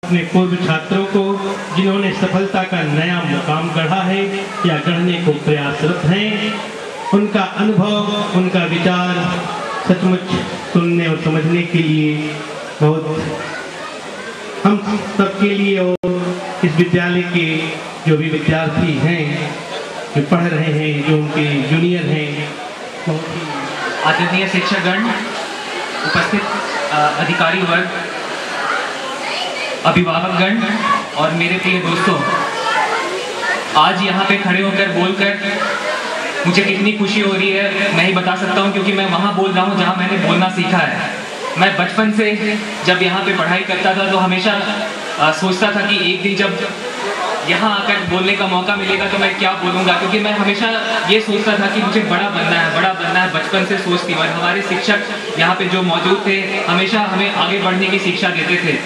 अपने पूर्व छात्रों को जिन्होंने सफलता का नया मुकाम गढ़ा है या गढ़ने को प्रयासरत हैं, उनका अनुभव, उनका विचार सचमुच सुनने और समझने के लिए बहुत हम सबके लिए और इस विद्यालय के जो भी विद्यार्थी हैं, जो पढ़ रहे हैं, जो उनके जूनियर हैं, बहुत ही आदरणीय शिक्षकगण, उपस्थित अधिकारी वर्ग, अभिभावकगण और मेरे प्रिय दोस्तों, आज यहाँ पे खड़े होकर बोलकर मुझे कितनी खुशी हो रही है मैं ही बता सकता हूँ, क्योंकि मैं वहाँ बोल रहा हूँ जहाँ मैंने बोलना सीखा है। मैं बचपन से जब यहाँ पे पढ़ाई करता था तो हमेशा सोचता था कि एक दिन जब यहाँ आकर बोलने का मौका मिलेगा तो मैं क्या बोलूँगा, क्योंकि मैं हमेशा ये सोचता था कि मुझे बड़ा बनना है, बड़ा बनना है। बचपन से सोचती और हमारे शिक्षक यहाँ पे जो मौजूद थे हमेशा हमें आगे बढ़ने की शिक्षा देते थे।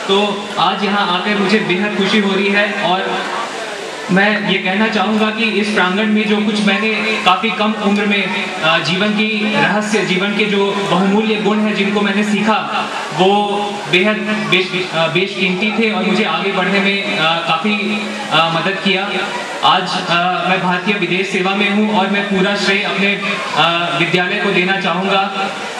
तो आज यहाँ आकर मुझे बेहद खुशी हो रही है और मैं ये कहना चाहूँगा कि इस प्रांगण में जो कुछ मैंने काफ़ी कम उम्र में जीवन की रहस्य, जीवन के जो बहुमूल्य गुण हैं जिनको मैंने सीखा, वो बेहद बेशकीमती थे और मुझे आगे बढ़ने में काफ़ी मदद किया। आज मैं भारतीय विदेश सेवा में हूँ और मैं पूरा श्रेय अपने विद्यालय को देना चाहूँगा।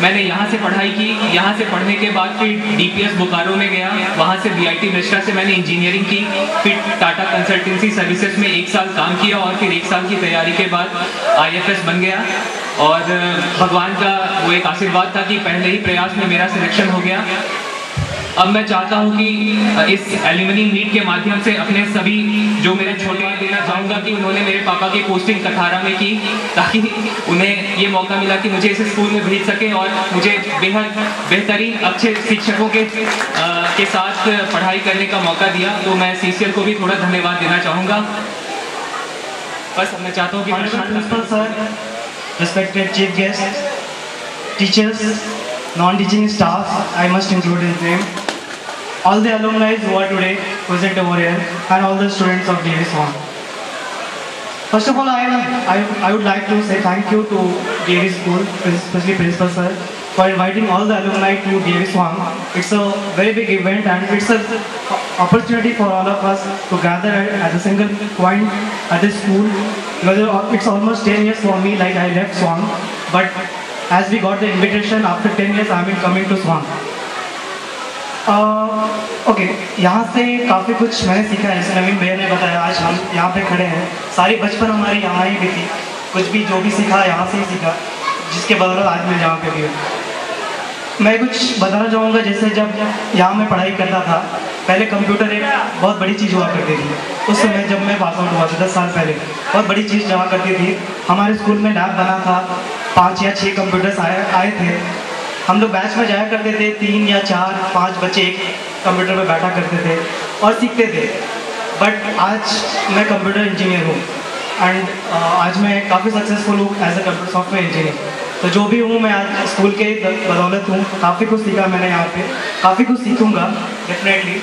मैंने यहाँ से पढ़ाई की, यहाँ से पढ़ने के बाद फिर DPS बोकारो में गया, वहाँ से BIT मिश्रा से मैंने इंजीनियरिंग की, फिर टाटा कंसल्टेंसी सर्विसेज में 1 साल काम किया और फिर 1 साल की तैयारी के बाद IFS बन गया। और भगवान का वो एक आशीर्वाद था कि पहले ही प्रयास में मेरा सिलेक्शन हो गया। अब मैं चाहता हूं कि इस एल्यूमिनी मीट के माध्यम से अपने सभी जो मेरे छोटे देना चाहूँगा कि उन्होंने मेरे पापा की पोस्टिंग कथारा में की, ताकि उन्हें ये मौका मिला कि मुझे इस स्कूल में भेज सके और मुझे बेहद बेहतरीन अच्छे शिक्षकों के साथ पढ़ाई करने का मौका दिया। तो मैं CCL को भी थोड़ा धन्यवाद देना चाहूँगा। बस मैं चाहता हूँ कि principal sir, respected chief guests, teachers, non-teaching staff, I must include his name, all the alumni who are today present over here, and all the students of DAV Swan. First of all, I would like to say thank you to DAV School, especially Principal Sir, for inviting all the alumni to DAV Swan. It's a very big event and it's an opportunity for all of us to gather at a single point at this school. Because it's almost 10 years for me, like I left Swan, but as we got the invitation, after 10 years I am coming to Swan. Okay, यहाँ से काफ़ी कुछ मैंने सीखा है, जैसे नवीन भैया ने बताया। आज हम यहाँ पे खड़े हैं, सारी बचपन हमारी यहाँ ही भी थी, कुछ भी जो भी सीखा यहाँ से ही सीखा, जिसके बदौलत आज मैं यहाँ पे भी हूँ। मैं कुछ बताना चाहूँगा, जैसे जब यहाँ मैं पढ़ाई करता था, पहले कंप्यूटर एक बहुत बड़ी चीज़ हुआ करती थी। उस समय जब मैं पास आउट हुआ था 10 साल पहले, बहुत बड़ी चीज़ जमा करती थी। हमारे स्कूल में लैब बना था, 5 या 6 कंप्यूटर्स आए थे। हम लोग बैच में जाया करते थे, 3 या 4, 5 बच्चे एक कंप्यूटर पे बैठा करते थे और सीखते थे। बट आज मैं कंप्यूटर इंजीनियर हूँ एंड आज मैं काफ़ी सक्सेसफुल हूँ as a computer software engineer. तो जो भी हूँ मैं आज स्कूल के बदौलत हूँ। काफ़ी कुछ सीखा मैंने यहाँ पे, काफ़ी कुछ सीखूँगा डेफिनेटली।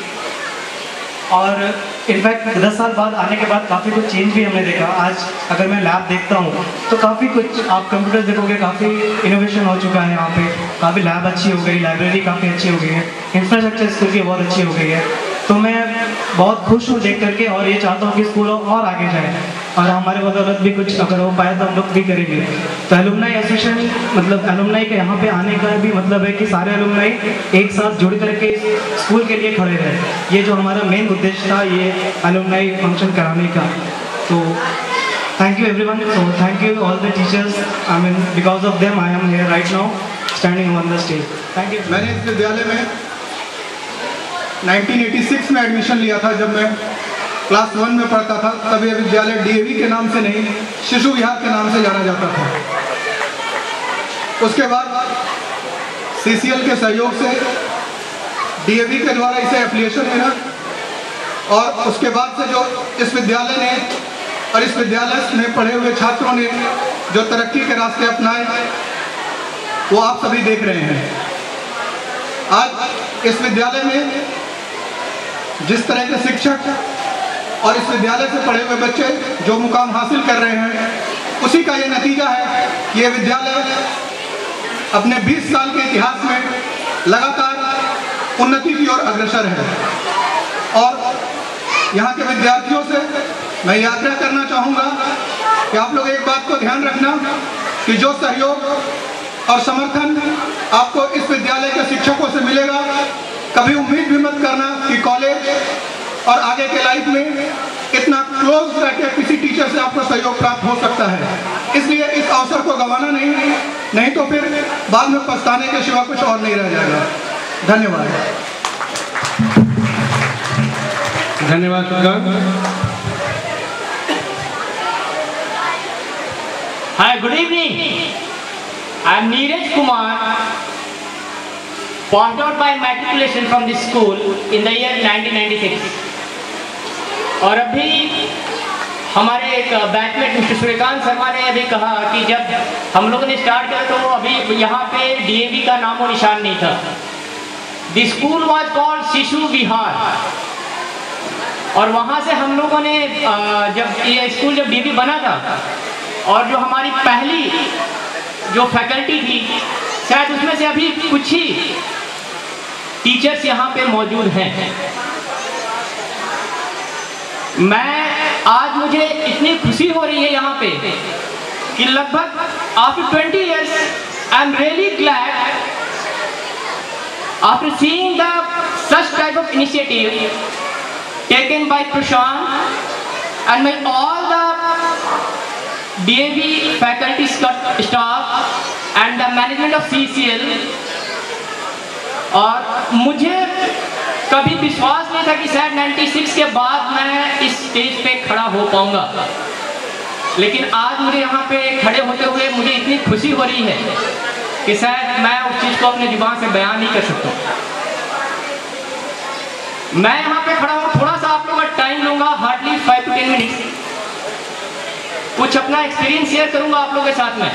और इनफैक्ट 10 साल बाद आने के बाद काफ़ी कुछ चेंज भी हमने देखा। आज अगर मैं लैब देखता हूँ तो काफ़ी कुछ आप कंप्यूटर देखोगे, काफ़ी इनोवेशन हो चुका है यहाँ पे, काफ़ी लैब अच्छी हो गई, लाइब्रेरी काफ़ी अच्छी हो गई है, इंफ्रास्ट्रक्चर स्कूल की बहुत अच्छी हो गई है। तो मैं बहुत खुश हूँ देख करके और ये चाहता हूँ कि स्कूल और आगे जाए और हमारे बदौलत भी कुछ अगर हो पाए तो हम लोग भी करेंगे। तो एलुमनाई एसोसिएशन, मतलब एलुमनाई के यहाँ पे आने का भी मतलब है कि सारे एलुमनाई एक साथ जुड़ करके स्कूल के लिए खड़े रहे। ये जो हमारा मेन उद्देश्य था, ये एलुमनाई फंक्शन कराने का। तो thank you everyone, so thank you all the teachers. I mean because of them I am here right now standing on the stage. Thank you. मैंने इस विद्यालय में 1986 में एडमिशन लिया था। जब मैं क्लास 1 में पढ़ता था तब यह विद्यालय DAV के नाम से नहीं, शिशु विहार के नाम से जाना जाता था। उसके बाद CCL के सहयोग से DAV के द्वारा इसे एफिलिएशन मिला और उसके बाद से जो इस विद्यालय ने और इस विद्यालय में पढ़े हुए छात्रों ने जो तरक्की के रास्ते अपनाए वो आप सभी देख रहे हैं। आज इस विद्यालय में जिस तरह के शिक्षक और इस विद्यालय से पढ़े हुए बच्चे जो मुकाम हासिल कर रहे हैं, उसी का ये नतीजा है कि ये विद्यालय अपने 20 साल के इतिहास में लगातार उन्नति की ओर अग्रसर है। यहाँ के विद्यार्थियों से मैं ये आग्रह करना चाहूँगा कि आप लोग एक बात को ध्यान रखना कि जो सहयोग और समर्थन आपको इस विद्यालय के शिक्षकों से मिलेगा, कभी उम्मीद भी मत करना कि कॉलेज और आगे के लाइफ में इतना क्लोज रहकर किसी टीचर से आपको सहयोग प्राप्त हो सकता है। इसलिए इस अवसर को गंवाना नहीं तो फिर बाद में पछताने के सिवा कुछ और नहीं रह जाएगा। धन्यवाद। धन्यवाद। Hi, good evening. I am Neeraj Kumar, passed out by matriculation from this school in the year 1996. और अभी हमारे एक बैचमेट मिस्टर सूर्यकांत शर्मा ने अभी कहा कि जब हम लोगों ने स्टार्ट किया तो अभी यहाँ पे डीएवी का नाम और निशान नहीं था। द स्कूल वाज कॉल्ड शिशु विहार, और वहाँ से हम लोगों ने जब ये स्कूल जब डीएवी बना था, और जो हमारी पहली जो फैकल्टी थी, शायद उसमें से अभी कुछ ही टीचर्स यहाँ पे मौजूद हैं। आज मुझे इतनी खुशी हो रही है यहाँ पे कि लगभग after 20 years I am really glad after seeing the such type of initiative taken by Prashant and by all the DAV faculty staff and the management of CCL। और मुझे कभी विश्वास नहीं था कि शायद 96 के बाद मैं इस स्टेज पे खड़ा हो पाऊंगा, लेकिन आज मुझे यहाँ पे खड़े होते हुए मुझे इतनी खुशी हो रही है कि शायद मैं उस चीज़ को अपने जुबान से बयान नहीं कर सकता। मैं यहाँ पे खड़ा हूँ, थोड़ा सा आप लोगों का टाइम लूँगा, हार्डली 5 to 10 मिनट्स, कुछ अपना एक्सपीरियंस शेयर करूँगा आप लोगों के साथ में।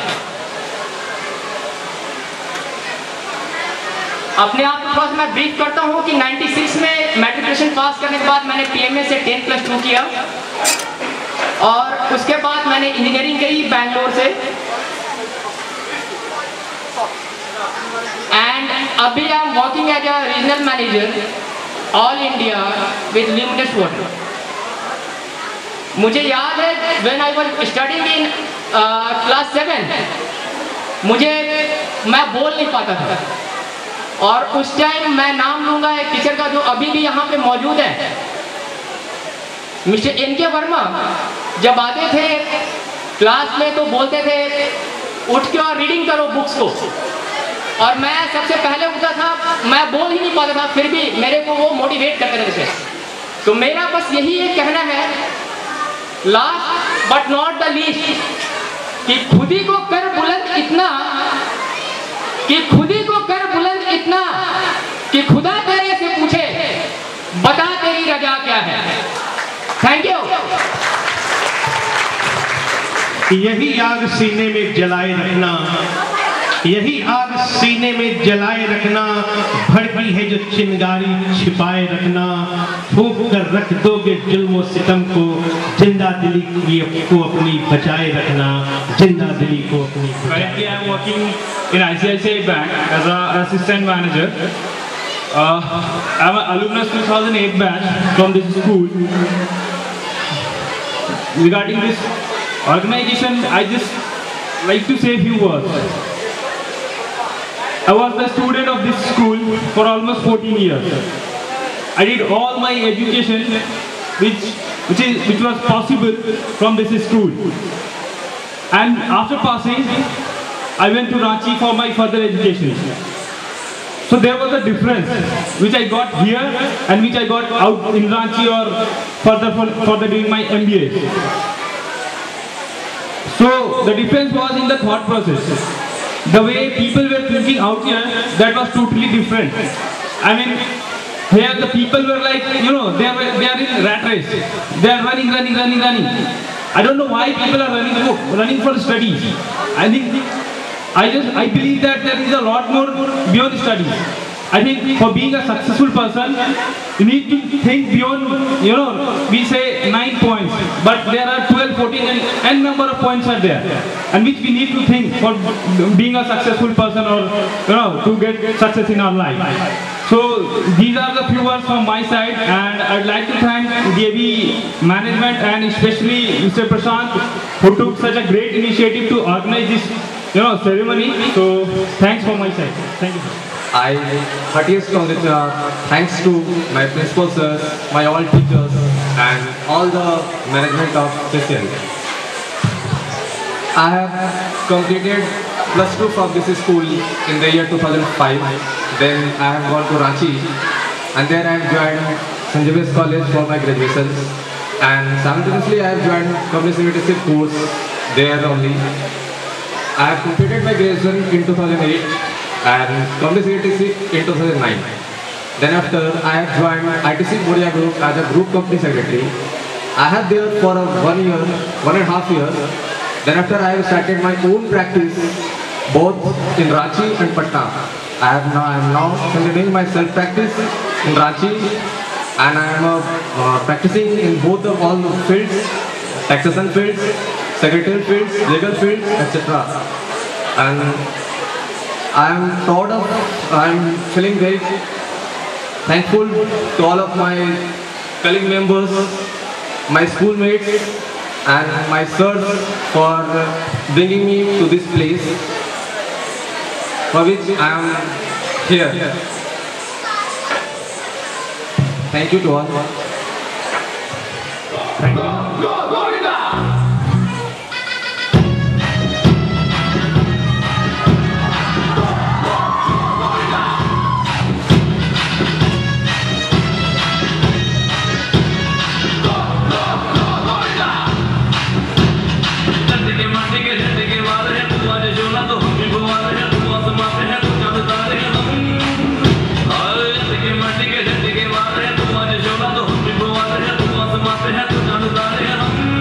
अपने आप को थोड़ा सा मैं ब्रीफ करता हूँ कि 96 में मैट्रिकुलेशन पास करने के बाद मैंने पीएमए से 10+2 किया, और उसके बाद मैंने इंजीनियरिंग की बैंगलोर से, एंड अभी I am working as a regional manager all India with limited water. मुझे याद है when I was studying in class 7 मैं बोल नहीं पाता था, और उस टाइम मैं नाम लूंगा एक टीचर का जो अभी भी यहाँ पे मौजूद है, मिस्टर एन के वर्मा। जब आते थे क्लास में तो बोलते थे उठ के और रीडिंग करो बुक्स को, और मैं सबसे पहले उठता था, मैं बोल ही नहीं पाता था, फिर भी मेरे को वो मोटिवेट करते रहते थे। तो मेरा बस यही एक कहना है, last but not the least, कि खुद ही को कर बुलंद इतना कि खुदा तेरे से पूछे बता तेरी रजा क्या है। Thank you. यही आग सीने में जलाए रखना, यही आग सीने में जलाए रखना, भड़की है जो चिंगारी छिपाए रखना, फूंक कर रख दोगे जुल्म सितम को, जिंदा दिली को अपनी बचाए रखना, जिंदा दिली को अपनी। Currently I am working in ICICI Bank as an assistant manager. I am an alumnus 2008 batch from this school. Regarding this organization, I just like to say a few words. I was the student of this school for almost 14 years. I did all my education which was possible from this school. And after passing, I went to Ranchi for my further education. So there was a difference which I got here and which I got out in Ranchi or further doing my MBA. So the difference was in the thought process. The way people were thinking out here, that was totally different. I mean, here the people were like, they are in rat race. They are running. I don't know why people are running for studies. I believe that there is a lot more beyond studies. I think for being a successful person, you need to think beyond, we say 9 points, but there are 12, 14 and n number of points are there, and which we need to think for being a successful person or, to get success in our life. So these are the few words from my side, and I'd like to thank DAV management and especially Mr. Prashant, who took such a great initiative to organize this, ceremony. So thanks from my side. Thank you. I heartiest thanks to my principal sirs, my all teachers, and all the management of CCL. I have completed +2 from this school in the year 2005. Then I have gone to Ranchi, and there I have joined St. Xavier's College for my graduation. And simultaneously I have joined Communist Leadership course there only. I have completed my graduation in 2008 and Communist Leadership in 2009. Then after I have joined ITC Boria Group as a group company secretary. I have there for 1.5 years. Then after I have started my own practice both in Ranchi and Patna. I am now continuing my self-practice in Ranchi, and I am practicing in both all the fields, taxation fields, secretarial fields, legal fields, etc. And I am feeling very thankful to all of my colleague members, my schoolmates, and my sirs for bringing me to this place, for which I am here. Thank you to all. Thank you. है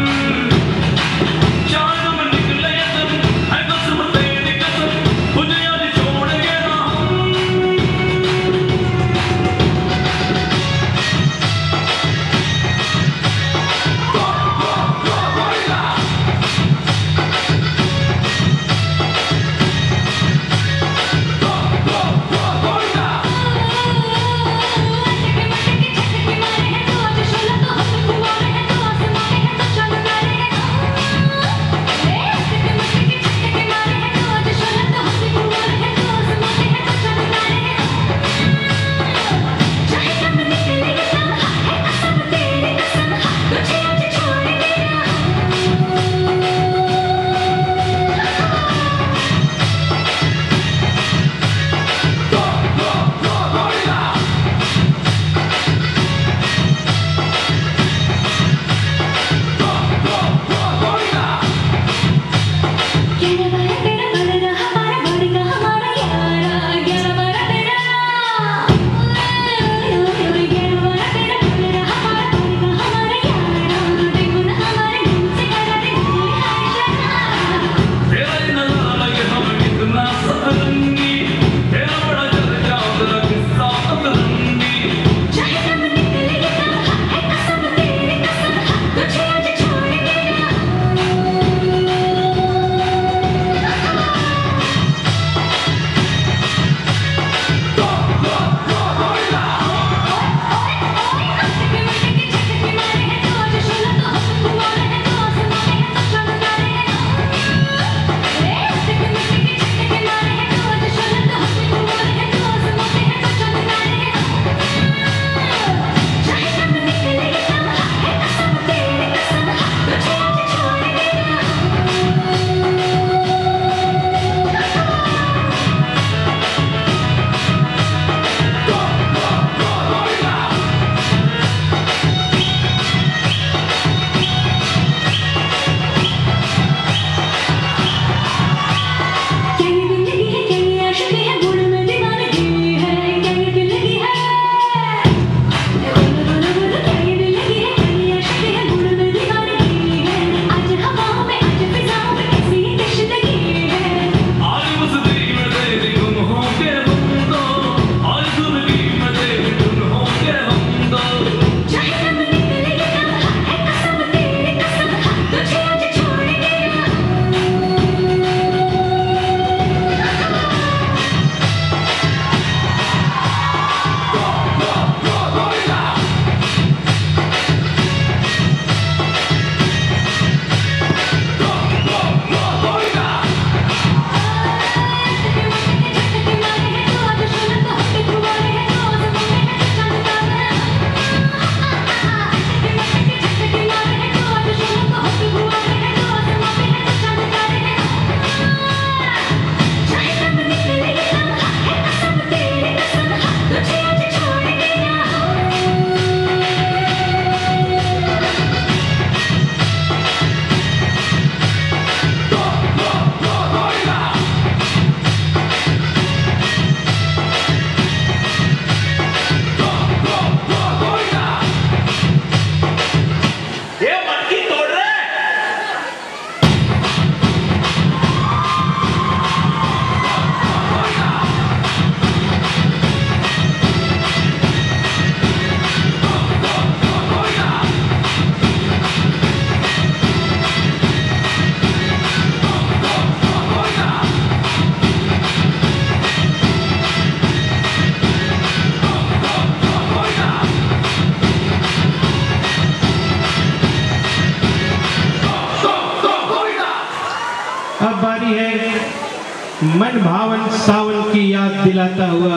मन भावन सावन की याद दिलाता हुआ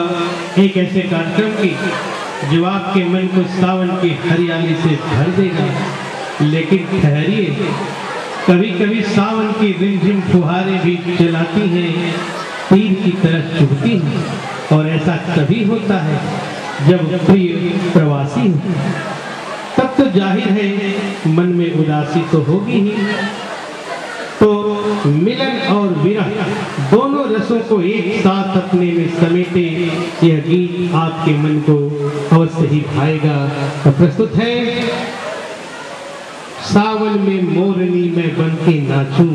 एक ऐसे कार्यक्रम की जो आपके मन को सावन की हरियाली से भर देगा। लेकिन ठहरिए, कभी कभी सावन की रिमझिम फुहारें भी चलाती हैं, तीर की तरह चुभती हैं, और ऐसा तभी होता है जब प्रिय प्रवासी हो। तब तो जाहिर है मन में उदासी तो होगी ही। तो मिलन और विरह दोनों रसों को एक साथ अपने में समेटे यह गीत आपके मन को अवश्य ही भाएगा। तो प्रस्तुत है सावन में मोरनी में बन के नाचूं।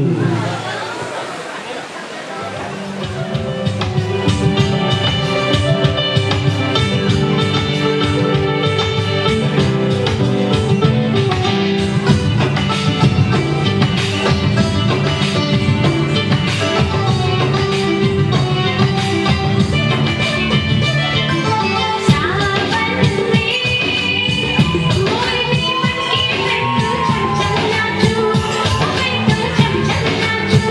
Thank you.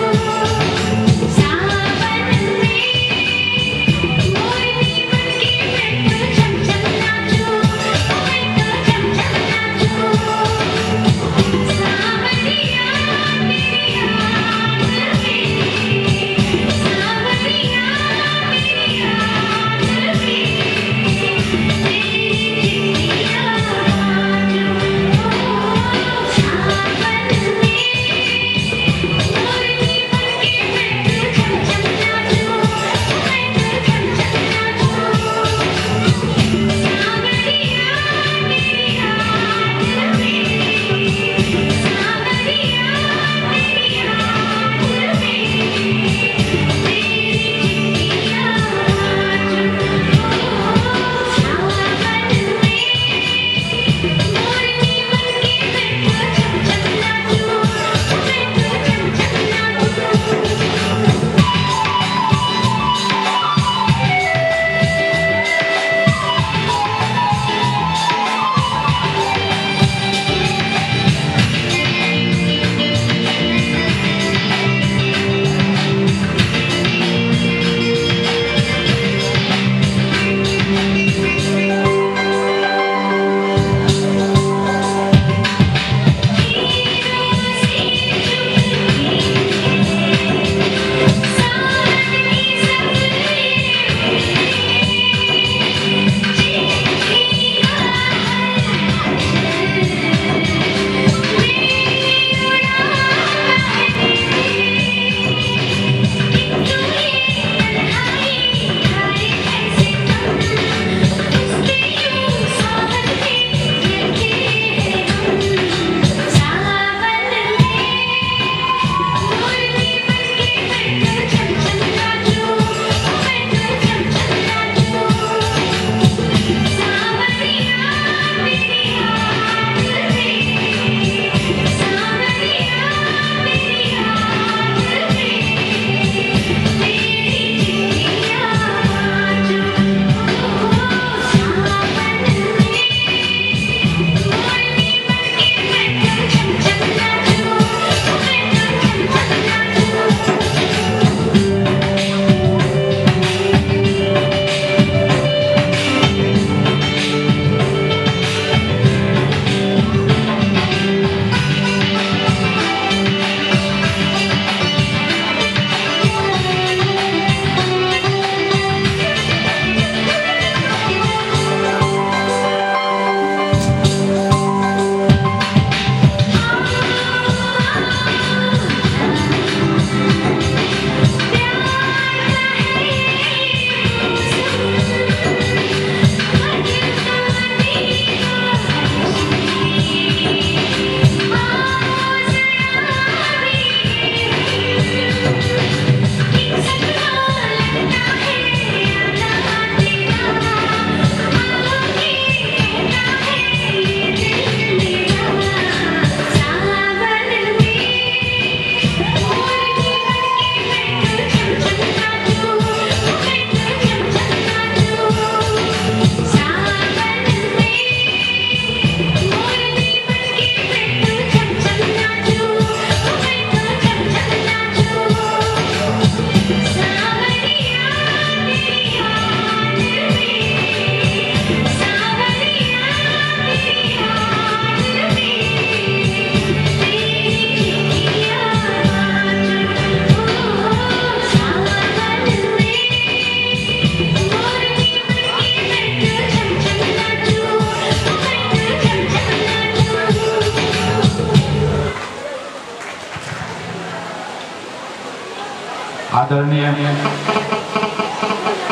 आदरणीय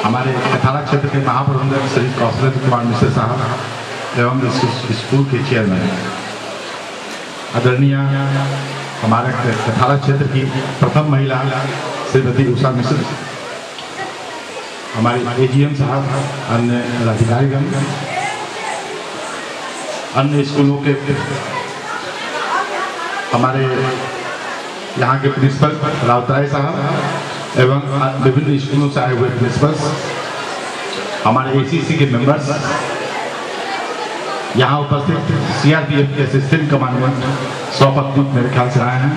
हमारे कथारा क्षेत्र के महाप्रबंधक श्री कौशल कुमार मिश्र साहब एवं इस स्कूल के चेयरमैन, आदरणीय हमारे कथारा क्षेत्र की प्रथम महिला श्रीमती उषा मिश्र, हमारे एजीएम साहब, अन्य अधिकारीगण, अन्य स्कूलों के हमारे यहाँ के प्रिंसिपल राउतराय साहब एवं विभिन्न स्कूलों से आए हुए प्रिंसिपल्स, हमारे एसीसी के मेंबर्स, यहाँ उपस्थित सीआरपीएफ के असिस्टेंट कमांडेंट सौपत्नीक मेरे ख्याल से आए हैं,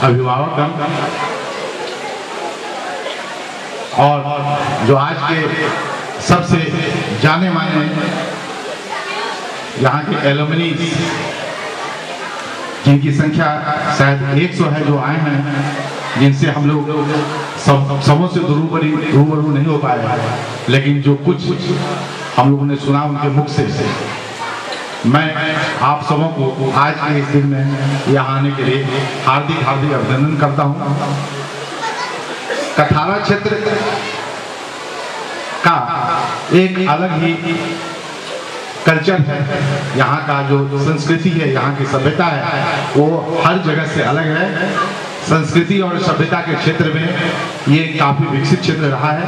अभिभावकगण और जो आज के सबसे जाने माने यहाँ के एलुमनी जिनकी संख्या शायद 100 है जो आए हैं, जिनसे हम लोग सबों से रूबरू नहीं हो पाए, लेकिन जो कुछ हम लोगों ने सुना उनके मुख से मैं आप सबों को आज के इस दिन में यहाँ आने के लिए हार्दिक अभिनंदन करता हूँ। कथारा क्षेत्र का एक अलग ही कल्चर है, यहाँ का जो संस्कृति है, यहाँ की सभ्यता है, वो हर जगह से अलग है। संस्कृति और सभ्यता के क्षेत्र में ये काफ़ी विकसित क्षेत्र रहा है।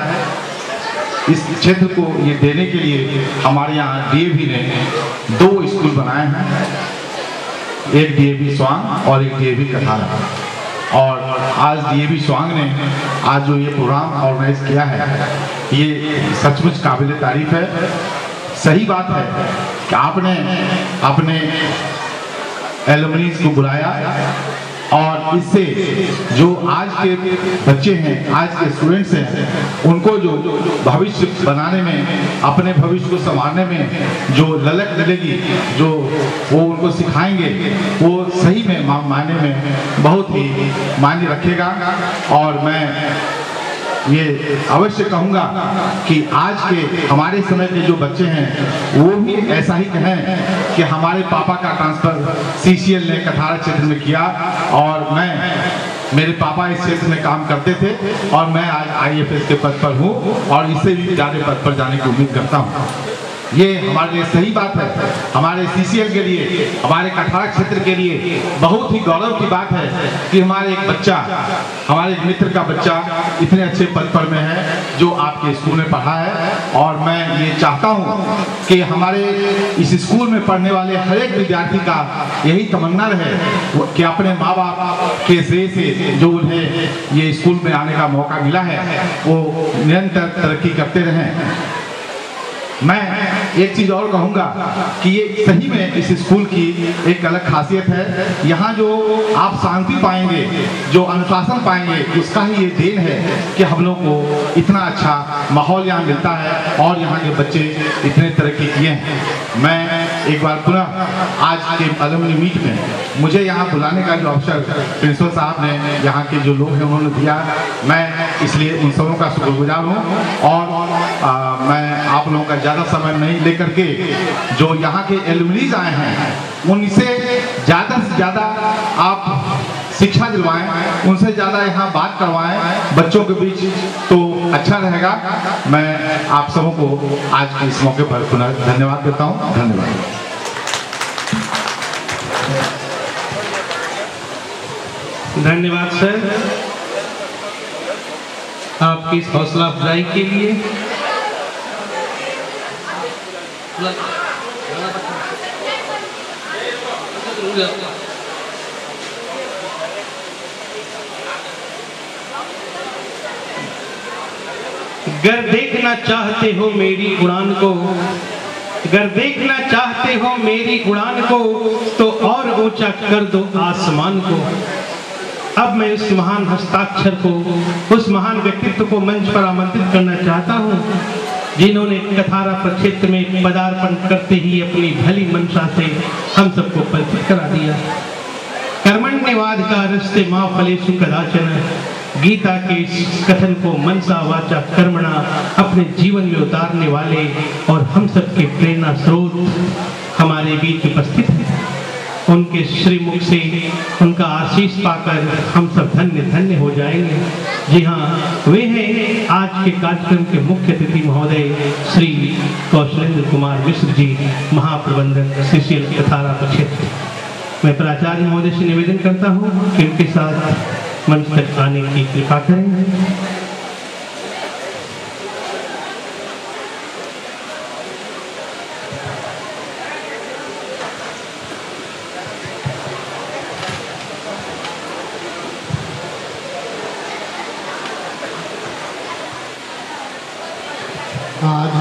इस क्षेत्र को ये देने के लिए हमारे यहाँ डीएवी ने 2 स्कूल बनाए हैं, एक डीएवी स्वांग और एक डीएवी कथारा। और आज डीएवी स्वांग ने आज जो ये प्रोग्राम ऑर्गेनाइज किया है, ये सचमुच काबिल तारीफ है। सही बात है कि आपने अपने एलुमनीज को बुलाया और इससे जो आज के बच्चे हैं, आज के स्टूडेंट्स हैं, उनको जो भविष्य बनाने में, अपने भविष्य को संवारने में जो ललक मिलेगी, जो वो उनको सिखाएंगे, वो सही में मायने में बहुत ही मायने रखेगा। और मैं ये अवश्य कहूँगा कि आज के हमारे समय के जो बच्चे हैं वो भी ऐसा ही कहें कि हमारे पापा का ट्रांसफ़र सीसीएल ने कथारा क्षेत्र में किया और मेरे पापा इस क्षेत्र में काम करते थे और मैं आज आईएफएस के पद पर हूँ और इससे भी ज़्यादा पद पर जाने की उम्मीद करता हूँ। ये हमारे लिए सही बात है। हमारे सीसीएल के लिए, हमारे कथारा क्षेत्र के लिए बहुत ही गौरव की बात है कि हमारे एक बच्चा, हमारे एक मित्र का बच्चा इतने अच्छे पद पर में है जो आपके स्कूल में पढ़ा है। और मैं ये चाहता हूँ कि हमारे इस स्कूल में पढ़ने वाले हर एक विद्यार्थी का यही तमन्ना रहे कि अपने माँ बाप के श्रेय से जो उन्हें ये स्कूल में आने का मौका मिला है वो निरंतर तरक्की करते रहें। मैं एक चीज़ और कहूँगा कि ये सही में इस स्कूल की एक अलग खासियत है। यहाँ जो आप शांति पाएंगे, जो अनुशासन पाएंगे, उसका ही ये देन है कि हम लोग को इतना अच्छा माहौल यहाँ मिलता है और यहाँ के बच्चे इतने तरक्की किए हैं। मैं एक बार पुनः आज के एलुमनी मीट में मुझे यहाँ बुलाने का जो अवसर प्रिंसिपल साहब ने, यहाँ के जो लोग हैं उन्होंने दिया, मैं इसलिए उन सबों का शुक्रगुजार हूँ। और मैं आप लोगों का ज़्यादा समय नहीं लेकर के जो यहाँ के एलुमनीज आए हैं उनसे ज़्यादा से ज़्यादा आप शिक्षा दिलवाएं, उनसे ज़्यादा यहाँ बात करवाएं बच्चों के बीच, तो अच्छा रहेगा। मैं आप सबों को आज के इस मौके पर पुनः धन्यवाद देता हूँ। धन्यवाद। धन्यवाद सर आपकी इस हौसला अफजाई के लिए। गर देखना चाहते हो मेरी उड़ान को, गर देखना चाहते हो मेरी उड़ान को, तो और ऊंचा कर दो आसमान को। अब मैं उस महान हस्ताक्षर को, उस महान व्यक्तित्व को मंच पर आमंत्रित करना चाहता हूँ जिन्होंने कथारा प्रक्षेत्र में पदार्पण करते ही अपनी भली मंशा से हम सबको परिचित करा दिया। कर्मण्येवाधिकारस्ते मा फलेषु कदाचन, गीता के इस कथन को मनसा वाचा कर्मणा अपने जीवन में उतारने वाले और हम सबके प्रेरणा स्रोत हमारे बीच उपस्थित हैं। उनके श्रीमुख से उनका आशीष पाकर हम सब धन्य धन्य हो जाएंगे। जी हाँ, वे हैं आज के कार्यक्रम के मुख्य अतिथि महोदय श्री कौशलेंद्र कुमार मिश्र जी, महाप्रबंधक सीसीएल कथारा क्षेत्र। मैं प्राचार्य महोदय से निवेदन करता हूँ कि उनके साथ मंच तक आने की कृपा करें। आज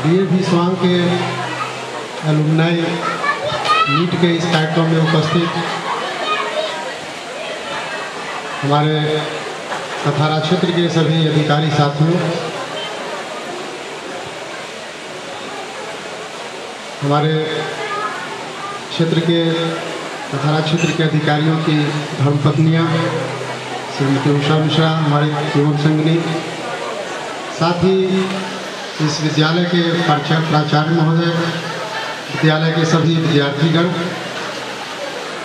डीएवी स्वांग के एलुमनाई मीट के इस कार्यक्रम में उपस्थित हमारे कथारा क्षेत्र के सभी अधिकारी साथियों, हमारे क्षेत्र के कथारा क्षेत्र के अधिकारियों की धर्मपत्नियाँ श्रीमती उषा मिश्रा, हमारे जीवन संगनी, साथ ही इस विद्यालय के प्राचार्य महोदय, विद्यालय के सभी विद्यार्थीगण,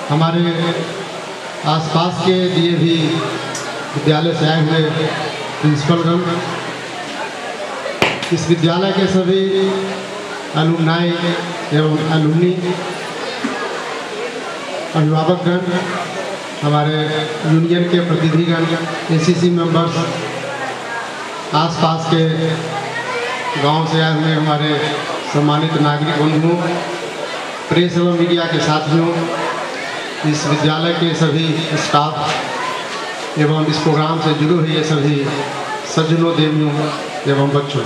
हमारे आसपास के डीएवी विद्यालय से आए हुए प्रिंसिपलगण, इस विद्यालय के सभी एलुमनाई एवं एलुमनी, अभिभावकगण, हमारे यूनियन के प्रतिनिधिगण, एसीसी मेंबर्स, आसपास के गांव से आए हुए हमारे सम्मानित नागरिक बंधुओं, प्रेस एवं मीडिया के साथियों, इस विद्यालय के सभी स्टाफ एवं इस प्रोग्राम से जुड़े हुए ये सभी सज्जनों, देवियों एवं बच्चों,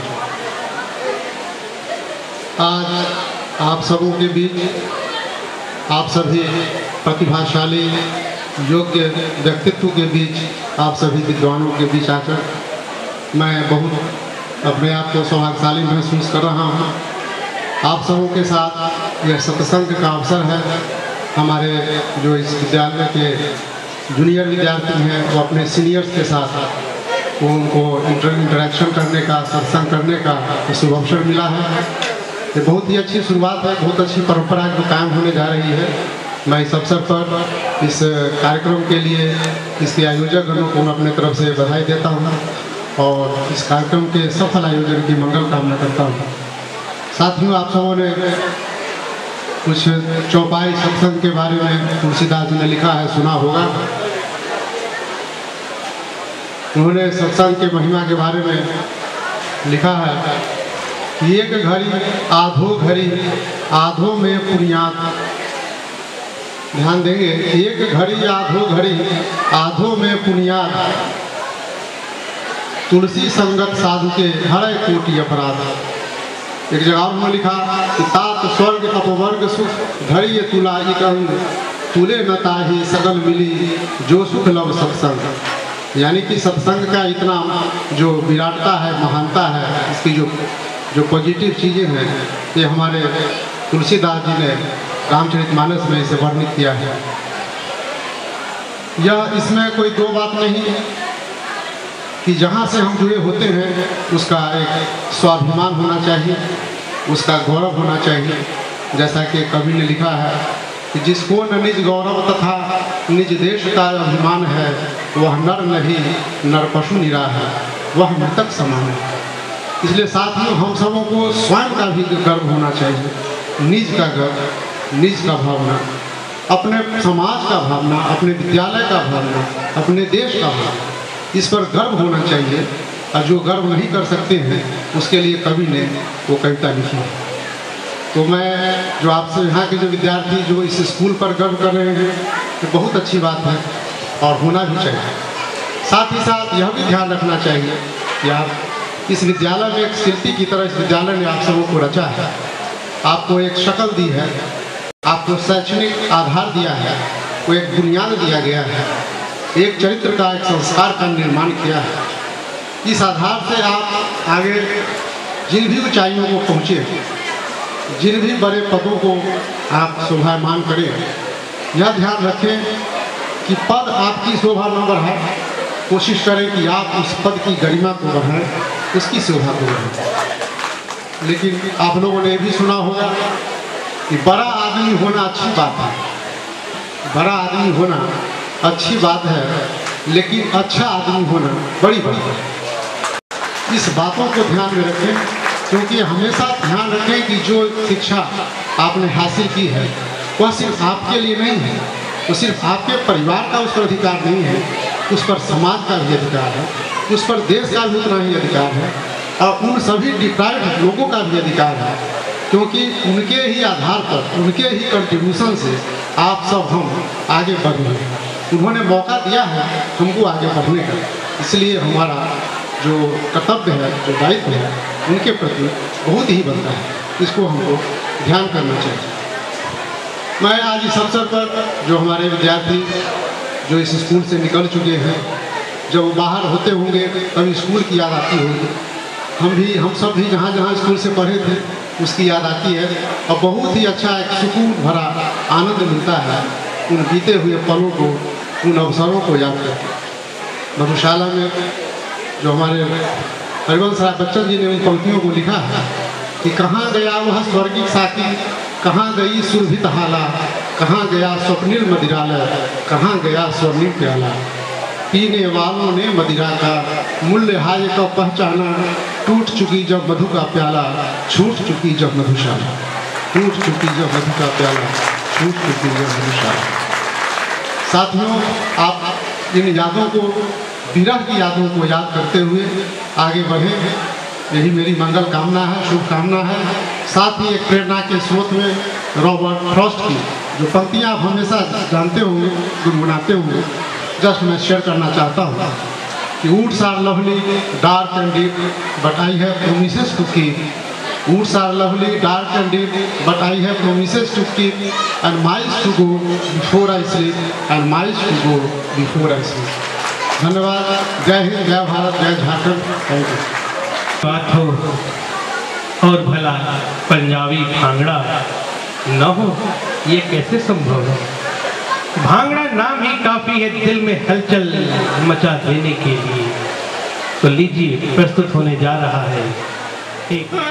आज आप सबों के बीच, आप सभी प्रतिभाशाली योग्य व्यक्तित्व के बीच, आप सभी विद्वानों के बीच आकर मैं बहुत अपने आप को सौभाग्यशाली महसूस कर रहा हूँ। आप सबों के साथ यह सत्संग का अवसर है। हमारे जो इस विद्यालय के जूनियर विद्यार्थी हैं वो अपने सीनियर्स के साथ वो उनको इंटरेक्शन करने का, सत्संग करने का शुभ अवसर मिला है। ये बहुत ही अच्छी शुरुआत है, बहुत अच्छी परंपरा जो कायम होने जा रही है। मैं इस अवसर पर इस कार्यक्रम के लिए इसके आयोजकगणों को मैं अपने तरफ से बधाई देता हूँ और इस कार्यक्रम के सफल आयोजन की मंगल कामना करता हूँ। साथियों, आप सबों ने कुछ चौपाई सत्संग के बारे में तुलसीदास जी ने लिखा है, सुना होगा। उन्होंने सत्संग के महिमा के बारे में लिखा है कि एक घड़ी आधो घड़ी आधो में पुनियात, ध्यान देंगे, एक घड़ी आधो घड़ी आधो में पुनियात, तुलसी संगत साधु के हरे कोटि अपराध। एक जगह उन्होंने लिखा कि तात स्वर्ग अपवर्ग सुख घड़ी तुला एक अंग, तुले न ताही सगल मिली जो सुख लव सत्संग। यानी कि सत्संग का इतना जो विराटता है, महानता है, इसकी जो पॉजिटिव चीज़ें हैं, ये हमारे तुलसीदास जी ने रामचरितमानस में इसे वर्णित किया है। यह इसमें कोई दो बात नहीं है कि जहाँ से हम जुड़े होते हैं उसका एक स्वाभिमान होना चाहिए, उसका गौरव होना चाहिए। जैसा कि कवि ने लिखा है कि जिसको न निज गौरव तथा निज देश का अभिमान है, वह नर नहीं नर पशु निरा है, वह मृतक समान है। इसलिए साथियों, हम सबों को स्वयं का भी गर्व होना चाहिए, निज का गर्व, निज का भावना, अपने समाज का भावना, अपने विद्यालय का भावना, अपने देश का भावना, इस पर गर्व होना चाहिए। और जो गर्व नहीं कर सकते हैं उसके लिए कवि ने वो कविता लिखी है। तो मैं जो आपसे यहाँ के जो विद्यार्थी जो इस स्कूल पर गर्व कर रहे हैं, तो बहुत अच्छी बात है और होना भी चाहिए। साथ ही साथ यह भी ध्यान रखना चाहिए कि आप इस विद्यालय में एक शिल्पी की तरह इस विद्यालय ने आप सबों को रचा है, आपको एक शक्ल दी है, आपको शैक्षणिक आधार दिया है, वो एक बुनियाद दिया गया है, एक चरित्र का, एक संस्कार का निर्माण किया है। इस आधार से आप आगे जिन भी ऊंचाइयों को पहुँचे, जिन भी बड़े पदों को आप शोभायमान करें, यह ध्यान रखें कि पद आपकी शोभा न बढ़ाए, कोशिश करें कि आप उस पद की गरिमा को बढ़ाएं, उसकी शोभा को बढ़ाएं। लेकिन आप लोगों ने भी सुना होगा कि बड़ा आदमी होना अच्छी बात है, बड़ा आदमी होना अच्छी बात है, लेकिन अच्छा आदमी होना बड़ी बात है। इस बातों को ध्यान में रखें, क्योंकि हमेशा ध्यान रखें कि जो शिक्षा आपने हासिल की है वह सिर्फ आपके लिए नहीं है, वो सिर्फ आपके परिवार का उस पर अधिकार नहीं है, उस पर समाज का भी अधिकार है, उस पर देश का भी उतना ही अधिकार है, और उन सभी डिप्राइव्ड लोगों का भी अधिकार है, क्योंकि उनके ही आधार पर, उनके ही कंट्रीब्यूशन से आप सब हम आगे बढ़ रहे हैं। उन्होंने मौका दिया है हमको आगे बढ़ने का, इसलिए हमारा जो कर्तव्य है, जो दायित्व है, उनके प्रति बहुत ही बनता है, इसको हमको ध्यान करना चाहिए। मैं आज इस अवसर पर जो हमारे विद्यार्थी जो इस स्कूल से निकल चुके हैं, जब बाहर होते होंगे तब स्कूल की याद आती होगी। हम सब भी जहाँ जहाँ स्कूल से पढ़े थे उसकी याद आती है, और बहुत ही अच्छा एक सुकून भरा आनंद मिलता है उन बीते हुए पलों को, उन अवसरों को याद करके। मधुशाला में जो हमारे हरिवंश राय बच्चन जी ने उन पंक्तियों को लिखा है कि कहाँ गया वह स्वर्गीय साकी, कहाँ गई सुरभित हाला, कहाँ गया स्वप्निल मदिरालय, कहाँ गया स्वर्णिम प्याला। पीने वालों ने मदिरा का मूल्य हाय का पहचाना, टूट चुकी जब मधु का प्याला, छूट चुकी जब मधुशाला, टूट चुकी जब मधु का प्याला, छूट चुकी जब मधुशाला। साथियों, आप इन यादों को, विरह की यादों को याद करते हुए आगे बढ़ें, यही मेरी मंगल कामना है, शुभकामना है। साथ ही एक प्रेरणा के स्रोत में रॉबर्ट फ्रॉस्ट की जो पंक्तियाँ आप हमेशा जानते होंगे, गुनगुनाते होंगे, जस्ट मैं शेयर करना चाहता हूँ कि woods are lovely, dark and deep, but I have promises to keep. Woods are lovely, dark and deep, but I have promises to keep, and miles to go before I sleep, and miles to go before I sleep. धन्यवाद। जय हिंद, जय भारत, जय Jharkhand. Thank you. बात हो और भला पंजाबी भांगड़ा न हो, ये कैसे संभव है? भांगड़ा नाम ही काफी है दिल में हलचल मचा देने के लिए। तो लीजिए, प्रस्तुत होने जा रहा है एक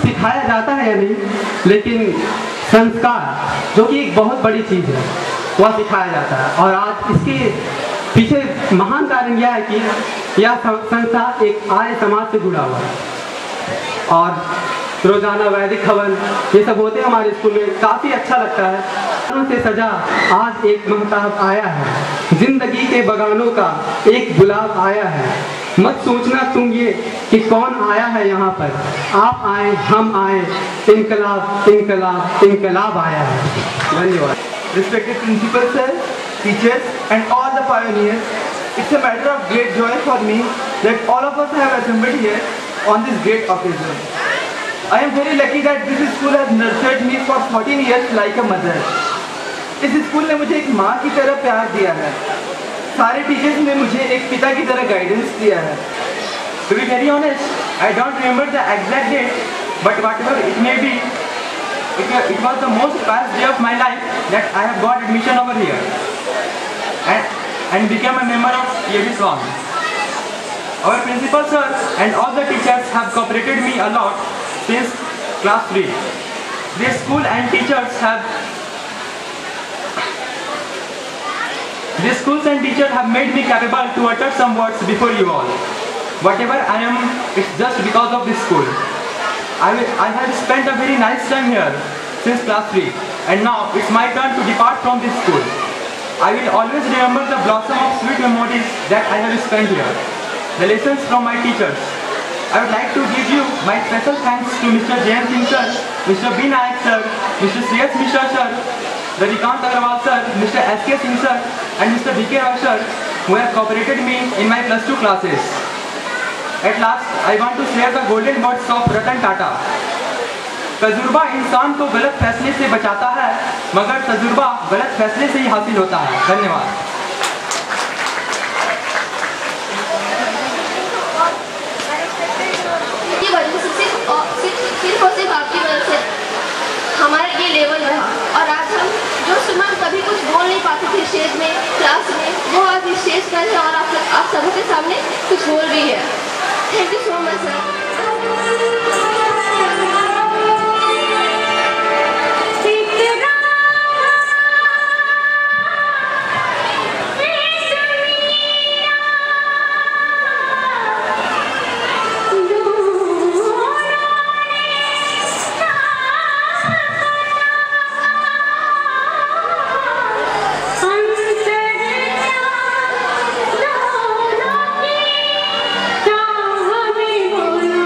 सिखाया जाता है या नहीं, लेकिन संस्कार जो कि एक बहुत बड़ी चीज़ है वह सिखाया जाता है। और आज इसके पीछे महान कारण यह है कि यह संस्था एक आर्य समाज से जुड़ा हुआ है और रोजाना वैदिक हवन ये सब होते हैं हमारे स्कूल में, काफ़ी अच्छा लगता है। फूलों से सजा आज एक महताब आया है, जिंदगी के बगानों का एक गुलाब आया है। मत सोचना तुम ये कि कौन आया है यहाँ पर, आप आए हम आए, इनकलाब इनकलाब इनकलाब आया है। धन्यवाद। Respected principal sir, teachers and all the pioneers, it's a matter of great joy for me that all of us have assembled here on this great occasion. I am very lucky that this school has nurtured me for 14 years like a mother. इस school ने मुझे एक माँ की तरह प्यार दिया है। सारे टीचर्स ने मुझे एक पिता की तरह गाइडेंस दिया है। To be very honest, I don't remember the exact date, but whatever it may be, it was the most past day of my life that I have got admission over here and became a member of PAV Swan. Our principal sir and all the teachers have cooperated me a lot since class 3. This school and teachers have made me capable to utter some words before you all. Whatever I am, it's just because of this school. I have spent a very nice time here since class 3, and now it's my turn to depart from this school. I will always remember the blossom of sweet memories that I have spent here, the lessons from my teachers. I would like to give you my special thanks to Mr. Jayan Singh sir, Mr. B. Nayak sir, Mr. Shreyas Mishra sir, Ravikant Agarwal sir, Mr. S.K. Singh sir, and Mr. B.K. Roy sir, who have cooperated me in my plus 2 classes. At last, I want to share the golden words of Ratan Tata. तजुर्बा इंसान को गलत फैसले से बचाता है, मगर तजुर्बा गलत फैसले से ही हासिल होता है। धन्यवाद। ये वजह से सिर्फ और सिर्फ आपकी वजह से हमारा ये लेवल रहा, और आज हम जो सुबह कभी कुछ बोल नहीं पाते थे स्टेज में, क्लास में, वो आज इस स्टेज पर है और आप सबों के सामने कुछ बोल रही है। Thank you so much sir. बोलो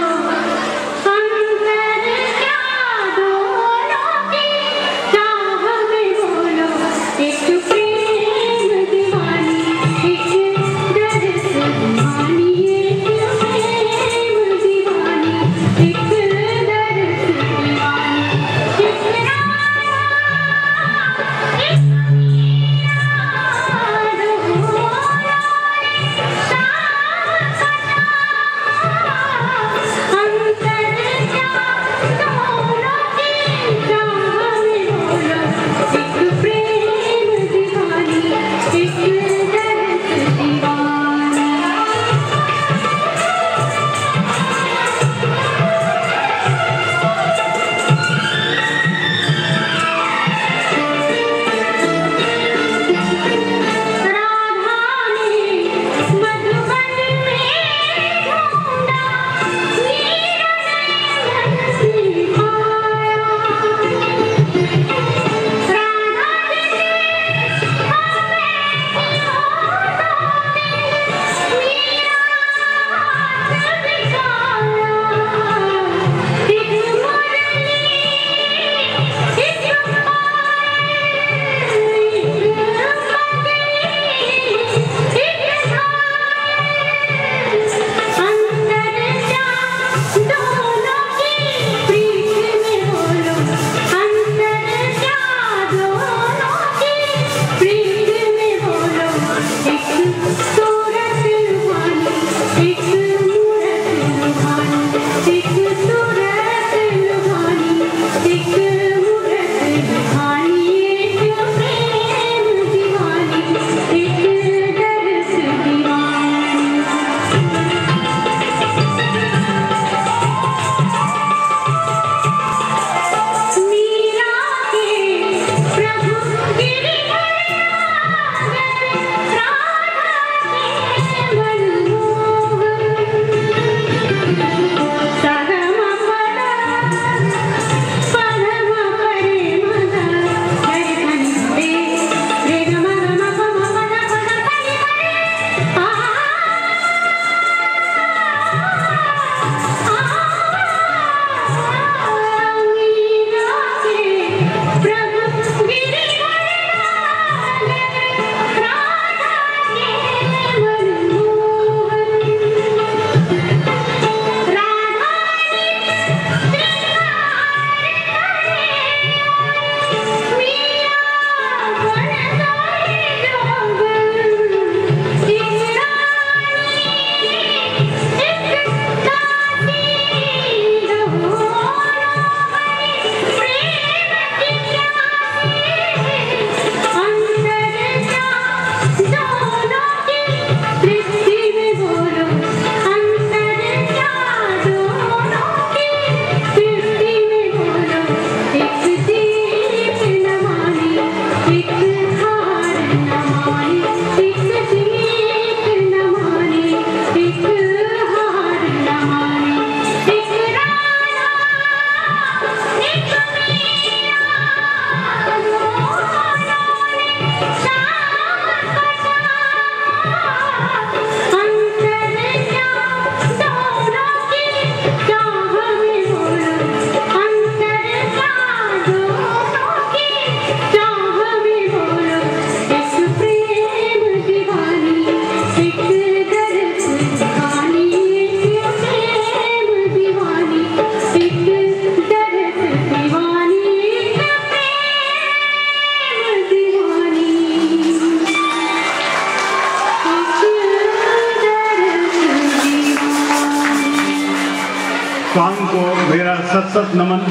स्वांग को मेरा सत नमन।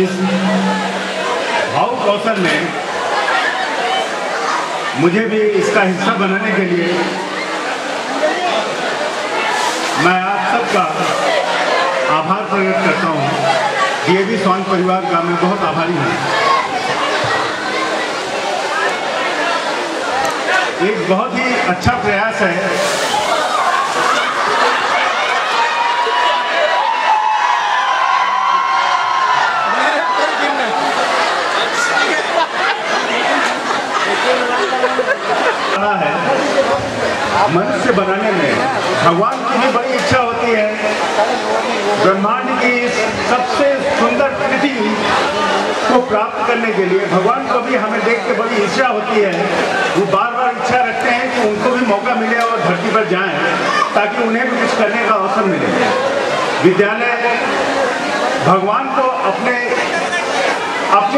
इस भावुक अवसर में मुझे भी इसका हिस्सा बनाने के लिए मैं आप सबका आभार प्रकट करता हूँ। डीएवी स्वांग परिवार का मैं बहुत आभारी हूँ। एक बहुत ही अच्छा प्रयास है मनुष्य बनाने में। भगवान की भी बड़ी इच्छा होती है ब्रह्मांड की सबसे सुंदर कृति को प्राप्त करने के लिए। भगवान को भी हमें देख के बड़ी इच्छा होती है। वो बार बार इच्छा रखते हैं कि उनको भी मौका मिले और धरती पर जाएं ताकि उन्हें भी कुछ करने का अवसर मिले। विद्यालय भगवान को अपने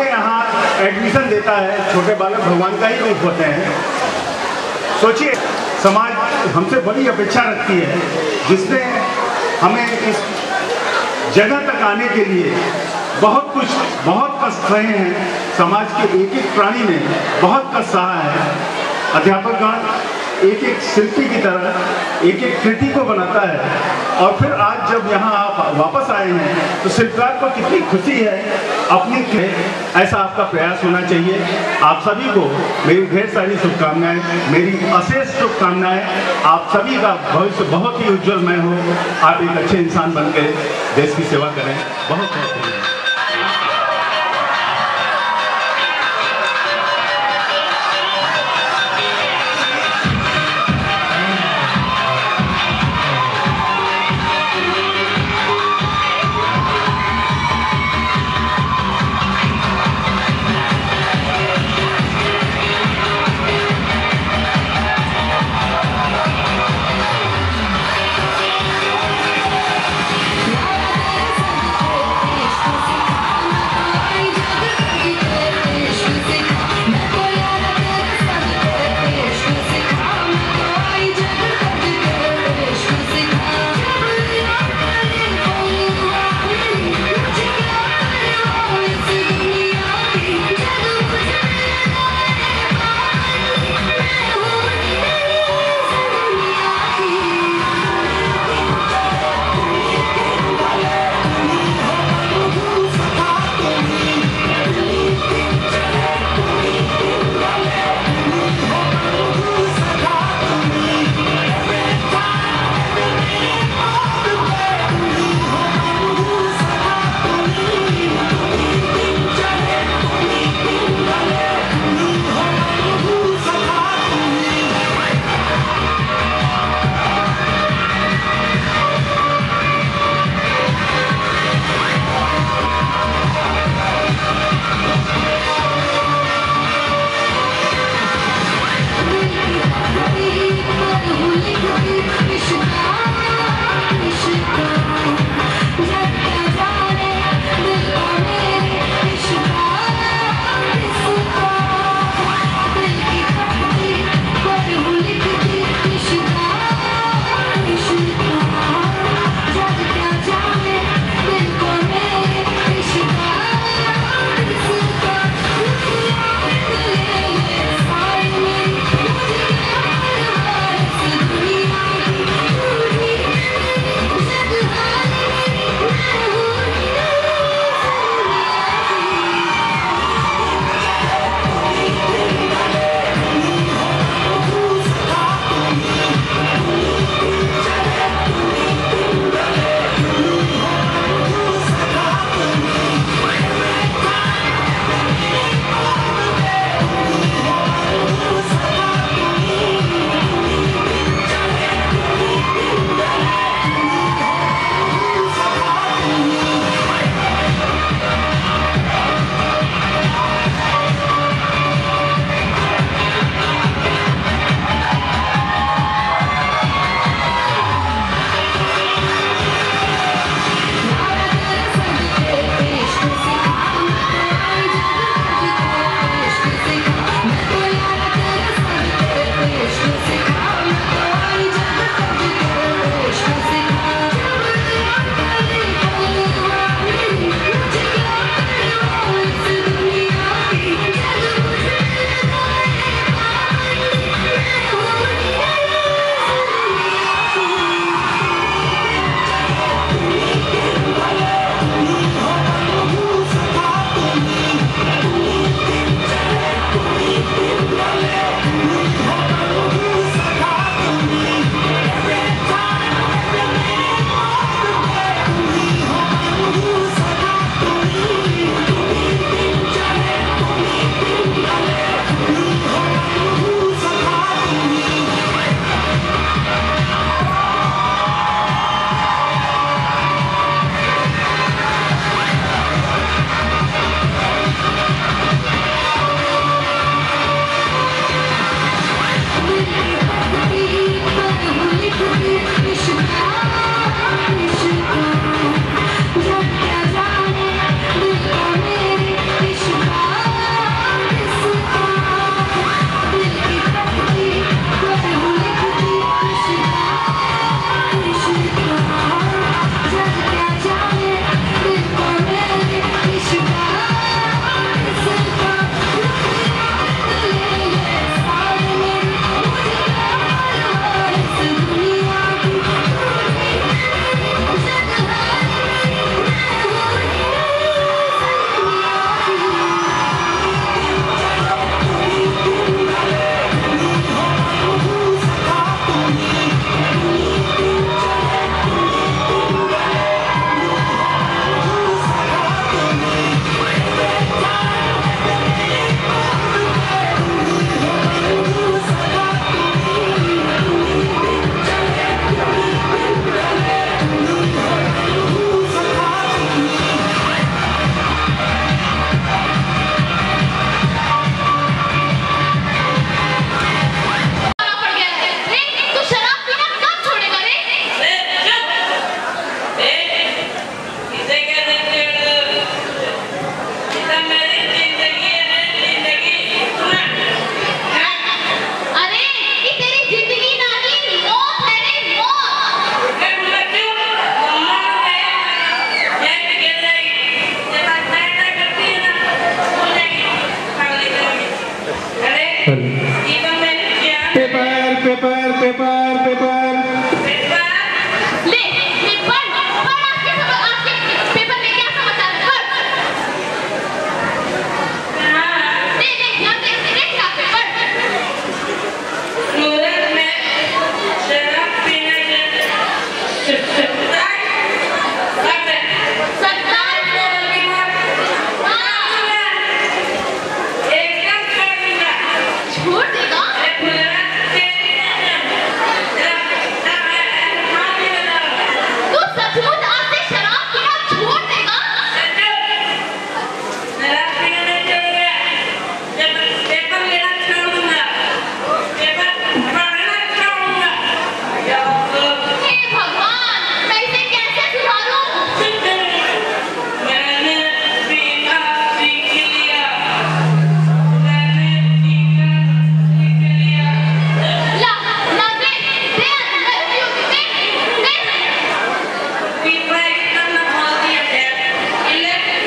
यहाँ एडमिशन देता है। छोटे बालक भगवान का ही रूप होते हैं। सोचिए, समाज हमसे बड़ी अपेक्षा रखती है, जिसने हमें इस जगह तक आने के लिए बहुत कष्ट सहे हैं। समाज के एक एक प्राणी ने बहुत कष्ट सहा है। अध्यापकगण एक एक शिल्पी की तरह एक एक कृति को बनाता है और फिर आज जब यहाँ आप वापस आए हैं तो शिल्पकार को कितनी खुशी है अपनी। ऐसा आपका प्रयास होना चाहिए। आप सभी को मेरी ढेर सारी शुभकामनाएं, मेरी अशेष शुभकामनाएं। आप सभी का भविष्य बहुत ही उज्जवलमय हो। आप एक अच्छे इंसान बन के देश की सेवा करें। बहुत बहुत धन्यवाद। Yes.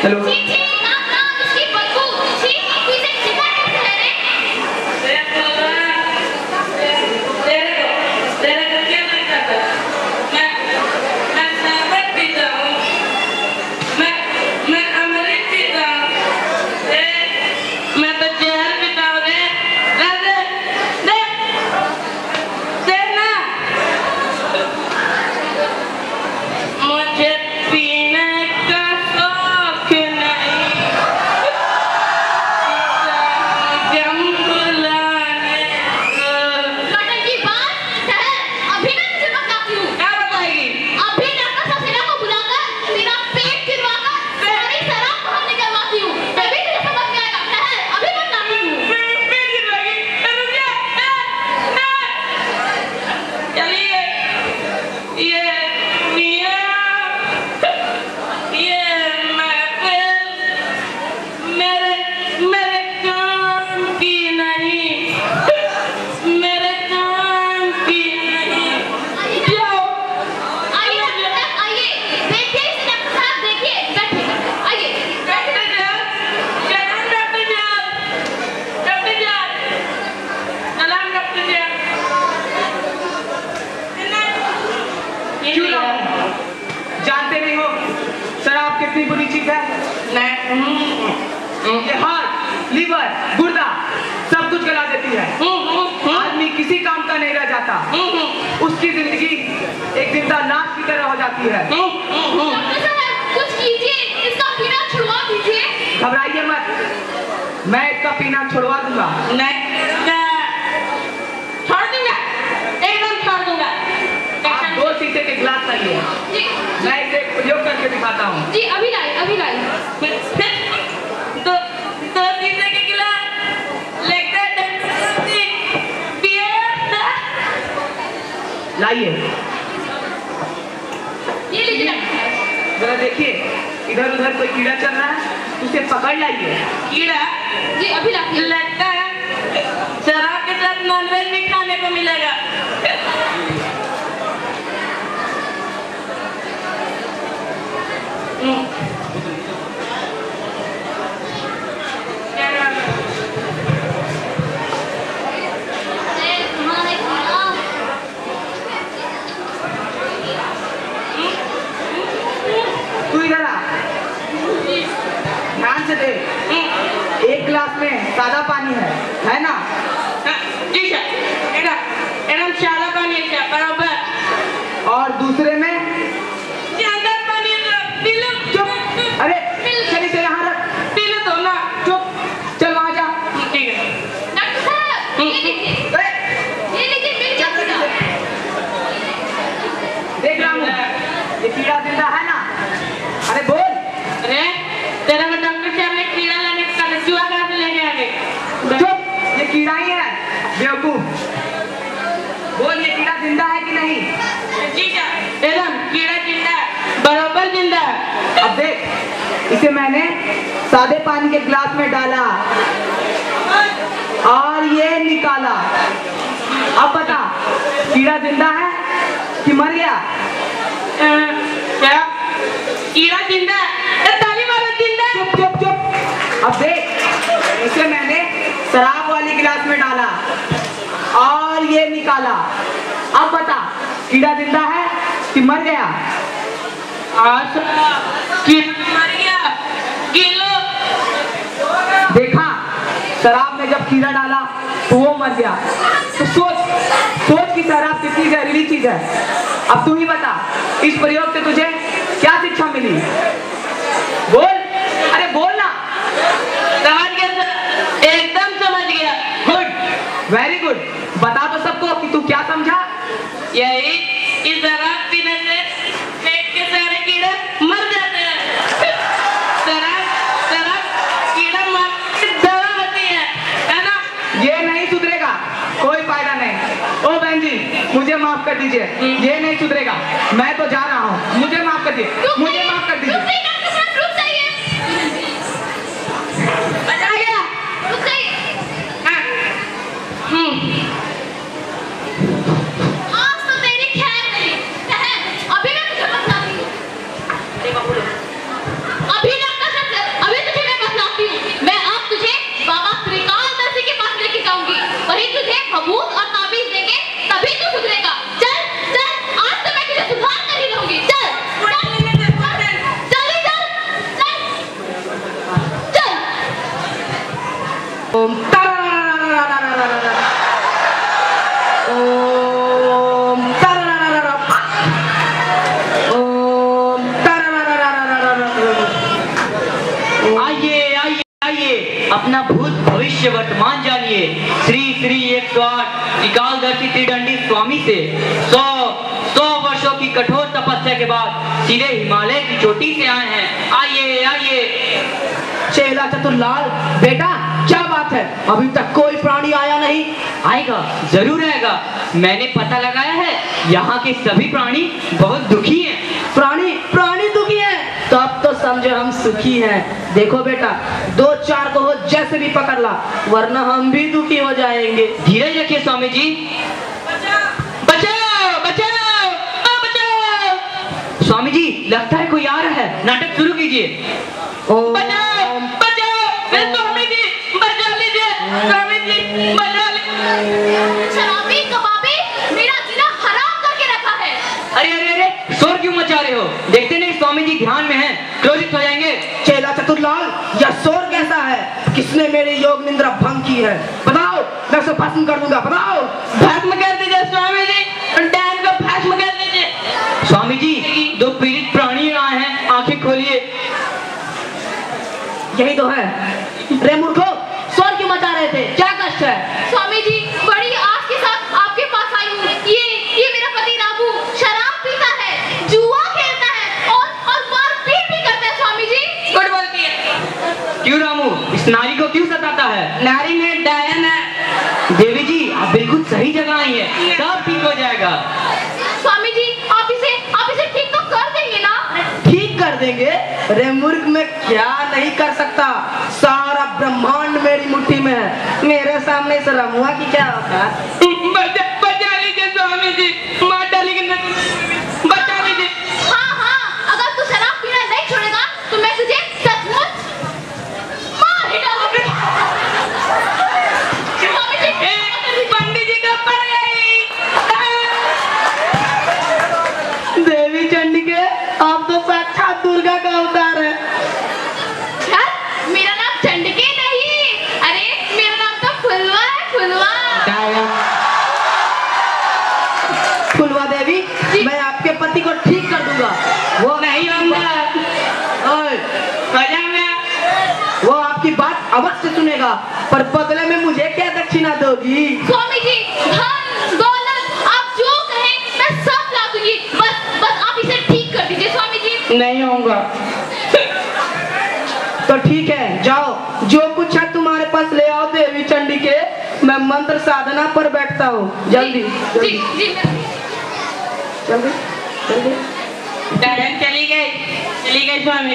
चलो जानते नहीं हो शराब कितनी बुरी चीज है। ये हार्ट, लीवर, गुर्दा सब कुछ गला देती है। आदमी किसी काम का नहीं रह जाता, उसकी जिंदगी एक जिंदा लाश की तरह हो जाती है। कुछ कीजिए, इसका पीना छुड़वा दीजिए। घबराइए मत, मैं इसका पीना छुड़वा दूंगा। छोड़ दूंगा, एकदम छोड़ दूंगा। आप 2 शीशे के गिलास लाइए, मैं इसे प्रयोग करके दिखाता हूँ। जी अभी लाई, अभी लाई। दो शीशे के गिलास लाइए, ये लीजिए। जरा देखिए इधर उधर कोई कीड़ा चल रहा है, उसे पकड़ लाइए। कीड़ा? जी अभी लाइए। लगता है शराब के साथ नॉनवेज भी खाने को मिलेगा। तू इधर आ, ध्यान से देख। एक गिलास में सादा पानी है ना? जी सर, एकदम सादा पानी है बराबर। और दूसरे में ज्यादा पानी पी लो। चुप, अरे चल इसे यहाँ रख। पी लो तो ना। चुप, चल वहाँ जा। ठीक है डॉक्टर साहब, ये लीजिए, ये लीजिए मेरी जान। देख रहा हूँ ये कीड़ा जिंदा है ना? अरे बोल। अरे तेरा को डॉक्टर साहब ने कीड़ा लाने का जुआ कहाँ से लेके आ गए? चुप, ये कीड़ा ही है बेवकूफ। बोल ये कीड़ा जिंदा है कि नहीं? जी सर, एकदम कीड़ा जिंदा है, बराबर जिंदा है। अब देख, इसे मैंने सादे पानी के गिलास में डाला और ये निकाला। अब बता कीड़ा जिंदा है कि मर गया? क्या कीड़ा जिंदा है? ताली मारो, जिंदा है। चुप चुप चुप। अब देख, इसे मैंने शराब वाली गिलास में डाला और ये निकाला। अब बता कीड़ा जिंदा है कि मर गया? मर गया। किलो देखा, शराब में जब कीड़ा डाला तो वो मर गया। तो सोच कि शराब कितनी जहरीली चीज है। अब तू ही बता, इस प्रयोग से तुझे क्या शिक्षा मिली? बोल, अरे बोल ना। समझ गया सर, एकदम समझ गया। Good, very good. बता तो सबको कि तू क्या समझा। यही इस शराब पीने से पेट के सारे कीड़े मर जाते हैं। शराब कीड़ा मारने की दवा होती है ना? ये नहीं सुधरेगा, कोई फायदा नहीं। ओ बहन जी, मुझे माफ कर दीजिए, ये नहीं सुधरेगा। मैं तो जा रहा हूँ, मुझे माफ कर दीजिए, मुझे माफ कर दीजिए। आज तो तेरी खैर नहीं है। अभी मैं तुझे बताती हूँ। अभी डॉक्टर साहब अपना भूत भविष्य वर्तमान जानिए। श्री श्री 108 त्रिकालदर्शी त्रिदंडी स्वामी से 100 वर्षों की कठोर तपस्या के बाद सीधे हिमालय की चोटी से आए हैं। आइए आइए। चेला चतुरलाल बेटा, क्या बात है, अभी तक कोई प्राणी आया नहीं? आएगा, जरूर आएगा। मैंने पता लगाया है, यहाँ के सभी प्राणी बहुत दुखी हैं। प्राणी दुखी हैं? तब तो समझो हम सुखी हैं। देखो बेटा, 2-4 को हो जैसे भी पकड़ ला, वरना हम भी दुखी हो जाएंगे। धीरज रखिए स्वामी जी। बचाओ बचाओ बचाओ। स्वामी जी, लगता है कोई आ रहा है, नाटक शुरू कीजिए। बचाओ बचाओ स्वामी जी, बचा लीजिए स्वामी जी, बचा लीजिए। शराबी कबाबी मेरा जीना हराम करके रखा है। अरे अरे अरे, शोर क्यों मचा रहे हो? देखते नहीं स्वामी जी ध्यान में हैं, क्रोधित हो जाएंगे। चेला चतुरलाल, यह शोर कैसा है? किसने मेरी योग निंद्रा भंग की है? बताओ, मैं उसे भस्म कर दूंगा। बताओ। भस्म कर दीजिए स्वामी जी, डैन को भस्म कर दीजिए। स्वामी जी, 2 पीड़ित प्राणी आए हैं, आंखें खोलिए। यही तो है। रे मूर्खो, शोर क्यों मचा रहे थे? क्या कष्ट है? स्वामी जी, बड़ी आस के साथ आपके पास आई हूँ। ये मेरा पति रामू शराब पीता है, जुआ खेलता है और मारपीट भी करता है। स्वामी जी गुड बोलती है। क्यों रामू, इस नारी को क्यों सताता है? नारी में डायन है। देवी जी, आप बिल्कुल सही जगह आई है, सब ठीक हो जाएगा। स्वामी जी, आप इसे ठीक तो कर देंगे ना? ठीक कर देंगे? रे मूर्ख, मैं क्या नहीं कर सकता? सारा ब्रह्मांड मेरी मुट्ठी में है। मेरे सामने इस रमुआ की क्या औकात? बचा लीजिए स्वामी जी, मार डालेंगे, बचा लीजिए। हाँ, अगर तू शराब पीना नहीं छोड़ेगा तो मैं तुझे सचमुच मार ही डालूंगी। स्वामी जी, पंडित जी का पड़ गई। देवी चंडिके, आप तो साक्षात दुर्गा का अवतार है। क्या? मेरा नाम चंडिके नहीं, अरे मेरा नाम तो फुलवा है, फुलवा। फुलवा देवी, मैं आपके पति को ठीक कर दूंगा। वो नहीं होगा। वो आपकी बात अवश्य सुनेगा, पर बदले में मुझे क्या दक्षिणा दोगी? स्वामी जी, धन दौलत आप जो कहें मैं सब ला दूंगी। बस आप इसे ठीक कर दीजिए। स्वामी जी नहीं होगा तो ठीक है, जाओ, जो कुछ है तुम्हारे पास ले आओ देवी चंडिके। मैं मंत्र साधना पर बैठता हूँ। जल्दी जी जल्दी जल्दी। डायन चली गई स्वामी।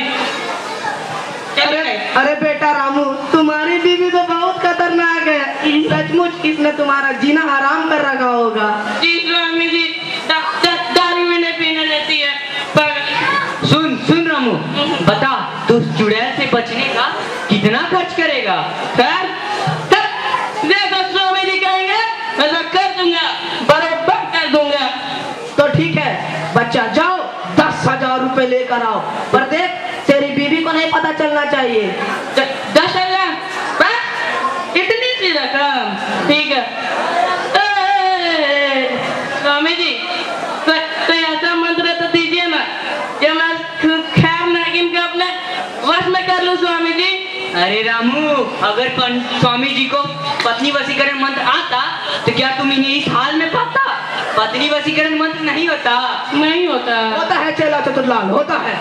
अरे बेटा रामू, तुम्हारी बीवी तो बहुत खतरनाक है। सचमुच इसने तुम्हारा जीना हराम कर रखा होगा। जी स्वामी जी, दारू में नहीं पीने देती है। सुन रामू, बता तू चुड़ैल से बचने का कितना खर्च करेगा? खैर देखो, स्वामी जी कहेंगे ऐसा कर दूंगा, बराबर कर दूंगा। तो ठीक है बच्चा, जाओ 10,000 रुपए लेकर आओ, पर देख तेरी बीवी को नहीं पता चलना चाहिए। 10,000? इतनी सी रकम? ठीक है स्वामी जी, तो ऐसा मंत्र तो दीजिए ना कि मैं खैर नागिन को अपने वश में कर लूं स्वामी जी। अरे रामू, अगर स्वामी जी को पत्नी वशीकरण मंत्र आता तो क्या तुम इन्हें इस हाल में पाता? पत्नी वशीकरण मंत्र नहीं होता। नहीं होता। होता है चेला चतुरलाल, होता है।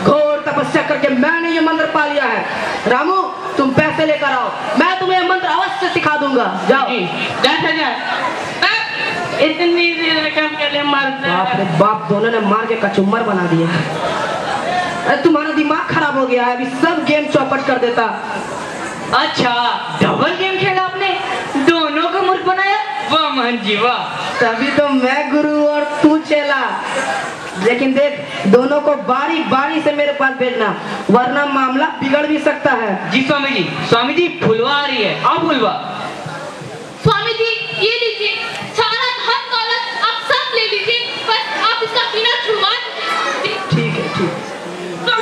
घोर तपस्या करके मैंने ये मंत्र पा लिया है। रामू, तुम पैसे लेकर आओ, मैं तुम्हें मंत्र अवश्य सिखा दूंगा। जाओ। 10,000 इतनी सी रकम के लिए मारते? बाप रे बाप, दोनों ने मार के कचुम्बर बना दिया। अरे तुम्हारा दिमाग खराब हो गया है, अभी सब गेम चौपट कर देता। अच्छा, डबल गेम खेला आपने, दोनों को मूर्ख बनाया। वाह मोहन जी वाह। तभी तो मैं गुरु और तू चेला। लेकिन देख, दोनों को बारी बारी से मेरे पास भेजना, वरना मामला बिगड़ भी सकता है। जी स्वामी जी फुलवा आ रही है। आओ फुलवा। स्वामी जी, ये लीजिए, सारा धन दौलत आप सब ले लीजिए, बस आप इसका पीना छुड़वा दीजिए। ठीक है, ठीक।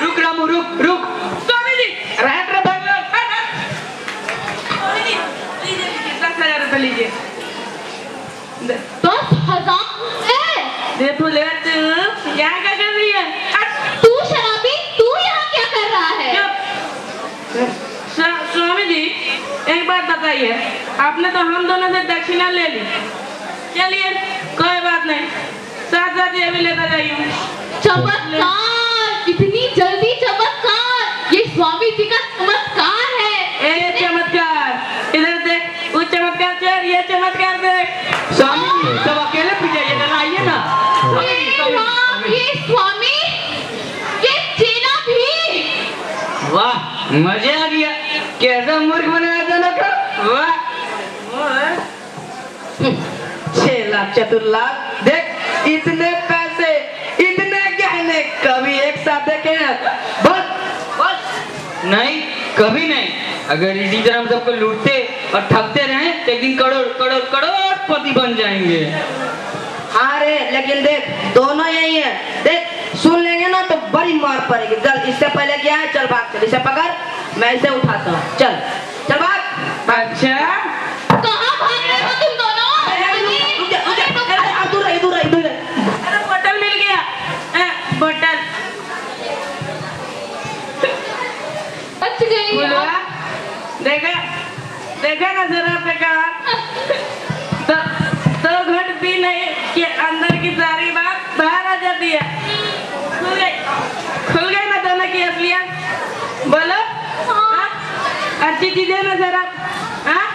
रुक रामू, रुक। स्वामी जी, रहट रे भाई, स्वामी जी, लीजिए 10,000 रुपए लीजिए। 10,000? देखो ले तू यहाँ क्या कर रही है? तू शराबी, तू यहाँ क्या कर रहा है? बात आई है, आपने तो हम दोनों से दक्षिणा ले ली। चलिए कोई बात नहीं, साथ साथ ये भी लेता जाइए। चमत्कार, इतनी जल्दी चमत्कार, ये स्वामी जी का चमत्कार है। ये चमत्कार, इधर देख, वो चमत्कार चल, ये चमत्कार देख। स्वामी जी सब अकेले पी जाइए ना, आइए ना। ये स्वामी, ये चेला भी। वाह मजा आ गया, कैसा मूर्ख बनाया दोनों को। वाह 6 लाख 4 लाख, देख इतने पैसे, इतने गहने कभी एक साथ देखे हैं? बस नहीं, कभी नहीं। अगर इसी तरह हम सबको लूटते और ठगते रहे तो एक दिन करोड़ करोड़ करोड़पति बन जाएंगे। हाँ रे, लेकिन देख दोनों यही है, देख सुन लेंगे ना तो बड़ी मार पड़ेगी। चल इससे पहले क्या है, चल भाग, चल इसे पकड़, मैं इसे उठाता हूँ। चल चल भाग। अच्छा कहाँ भाग रहे हो तुम दोनों? इधर बोतल मिल गया, बोतल बच गई। देखा देखा ना जरा पे कहा तो घट भी नहीं कि अंदर की सारी बात बाहर आ जाती है। खुल गई ना दोनों की असलियत। बोलो हाँ? अच्छी चीजें ना जरा, हाँ?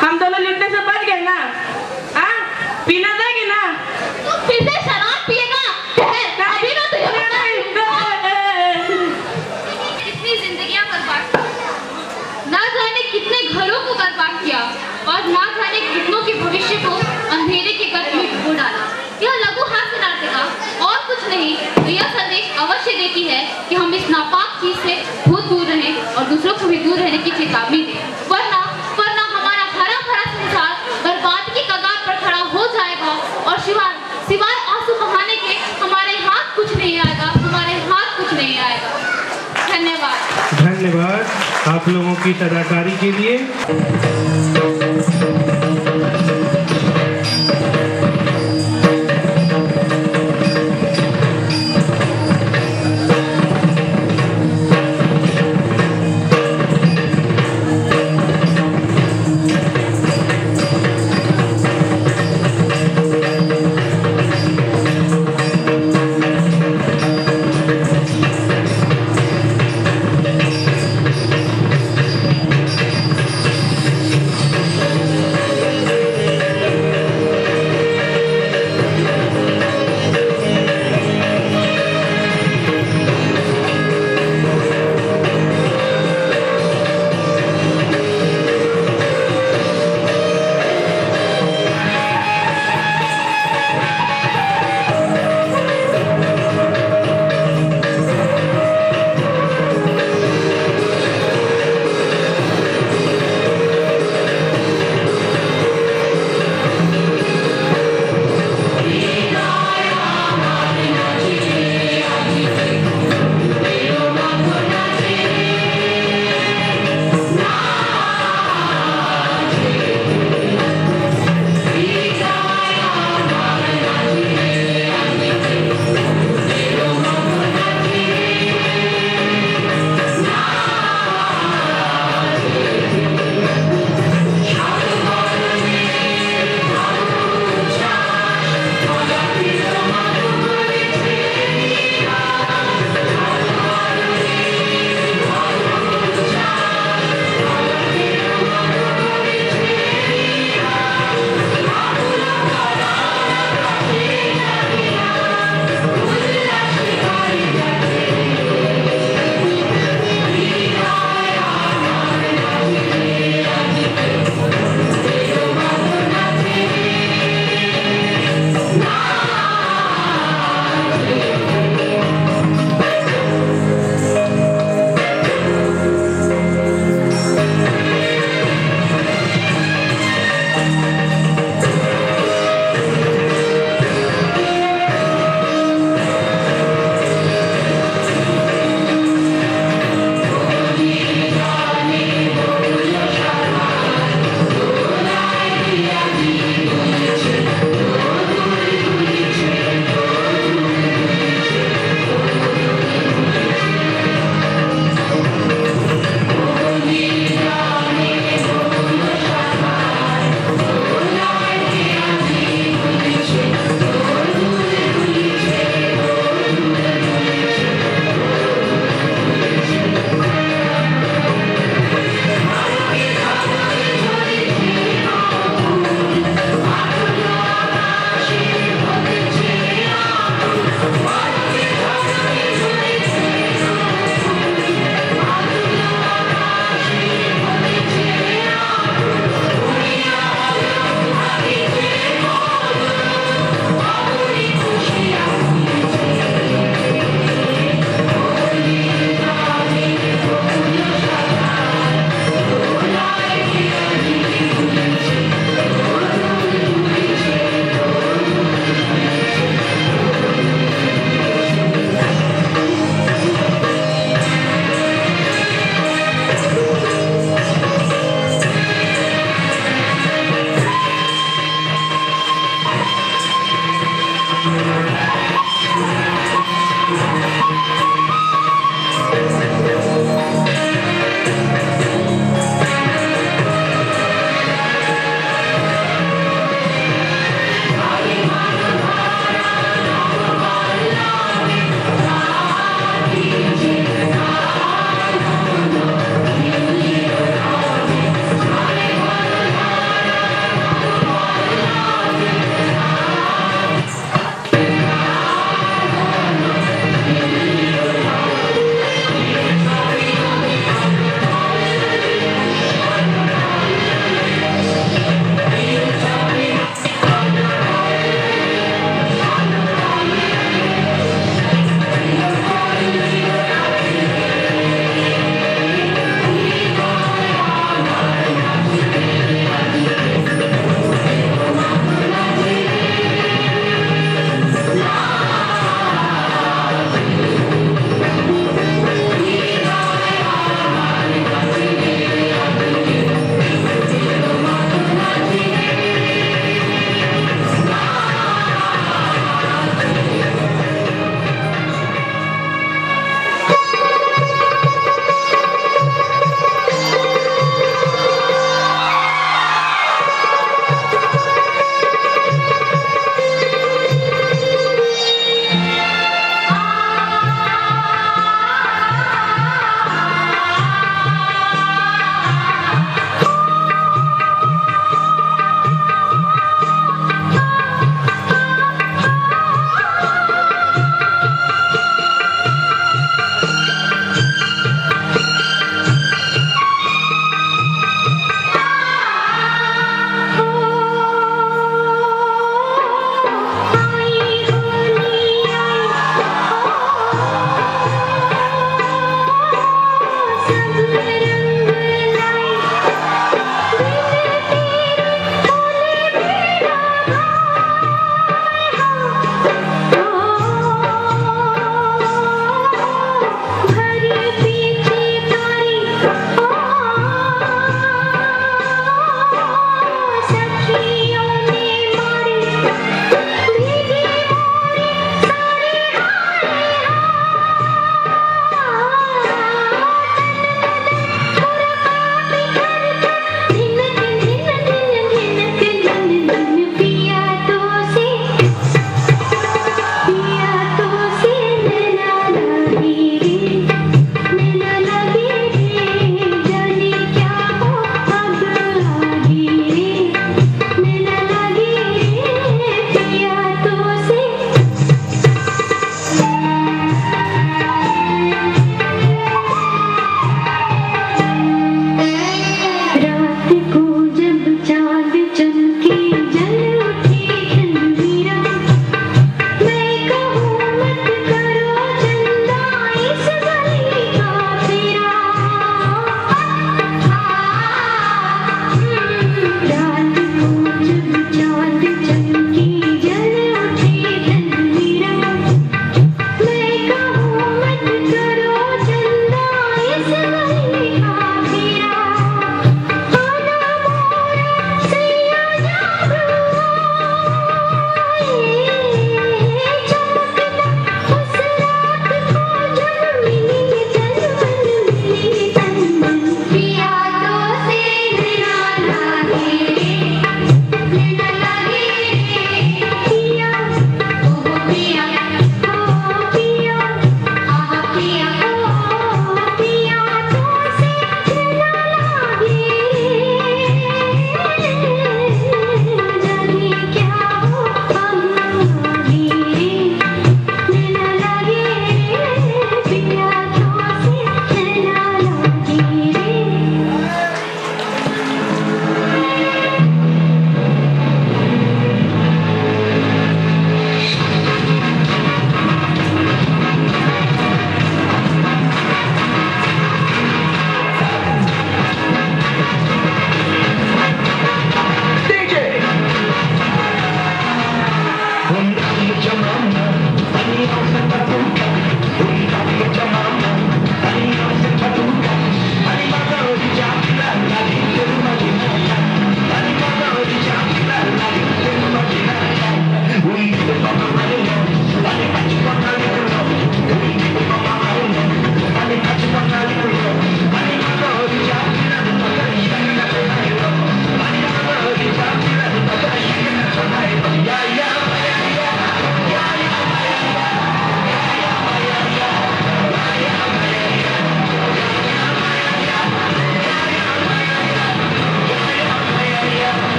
हम दोनों लुटने से बच गए ना, हाँ? पीना देगी ना? तू फिर से शराब पिएगा? अभी ना तुझे कितनी जिंदगियां बर्बाद, ना जाने कितने घरों को बर्बाद किया और ना जाने कितनों के भविष्य को अंधेरे के गर्त में डुबो डाला। यह लघु हास्य नाटिका और कुछ नहीं तो यह संदेश अवश्य देती है कि हम इस नापाक चीज से बहुत दूर रहें और दूसरों को भी दूर रहने की चेतावनी दें, वरना हमारा हरा भरा संसार बर्बादी की कगार पर खड़ा हो जाएगा और सिवाय आंसू बहाने के हमारे हाथ कुछ नहीं आएगा, हमारे हाथ कुछ नहीं आएगा। धन्यवाद। धन्यवाद आप लोगों की अदाकारी के लिए।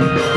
है।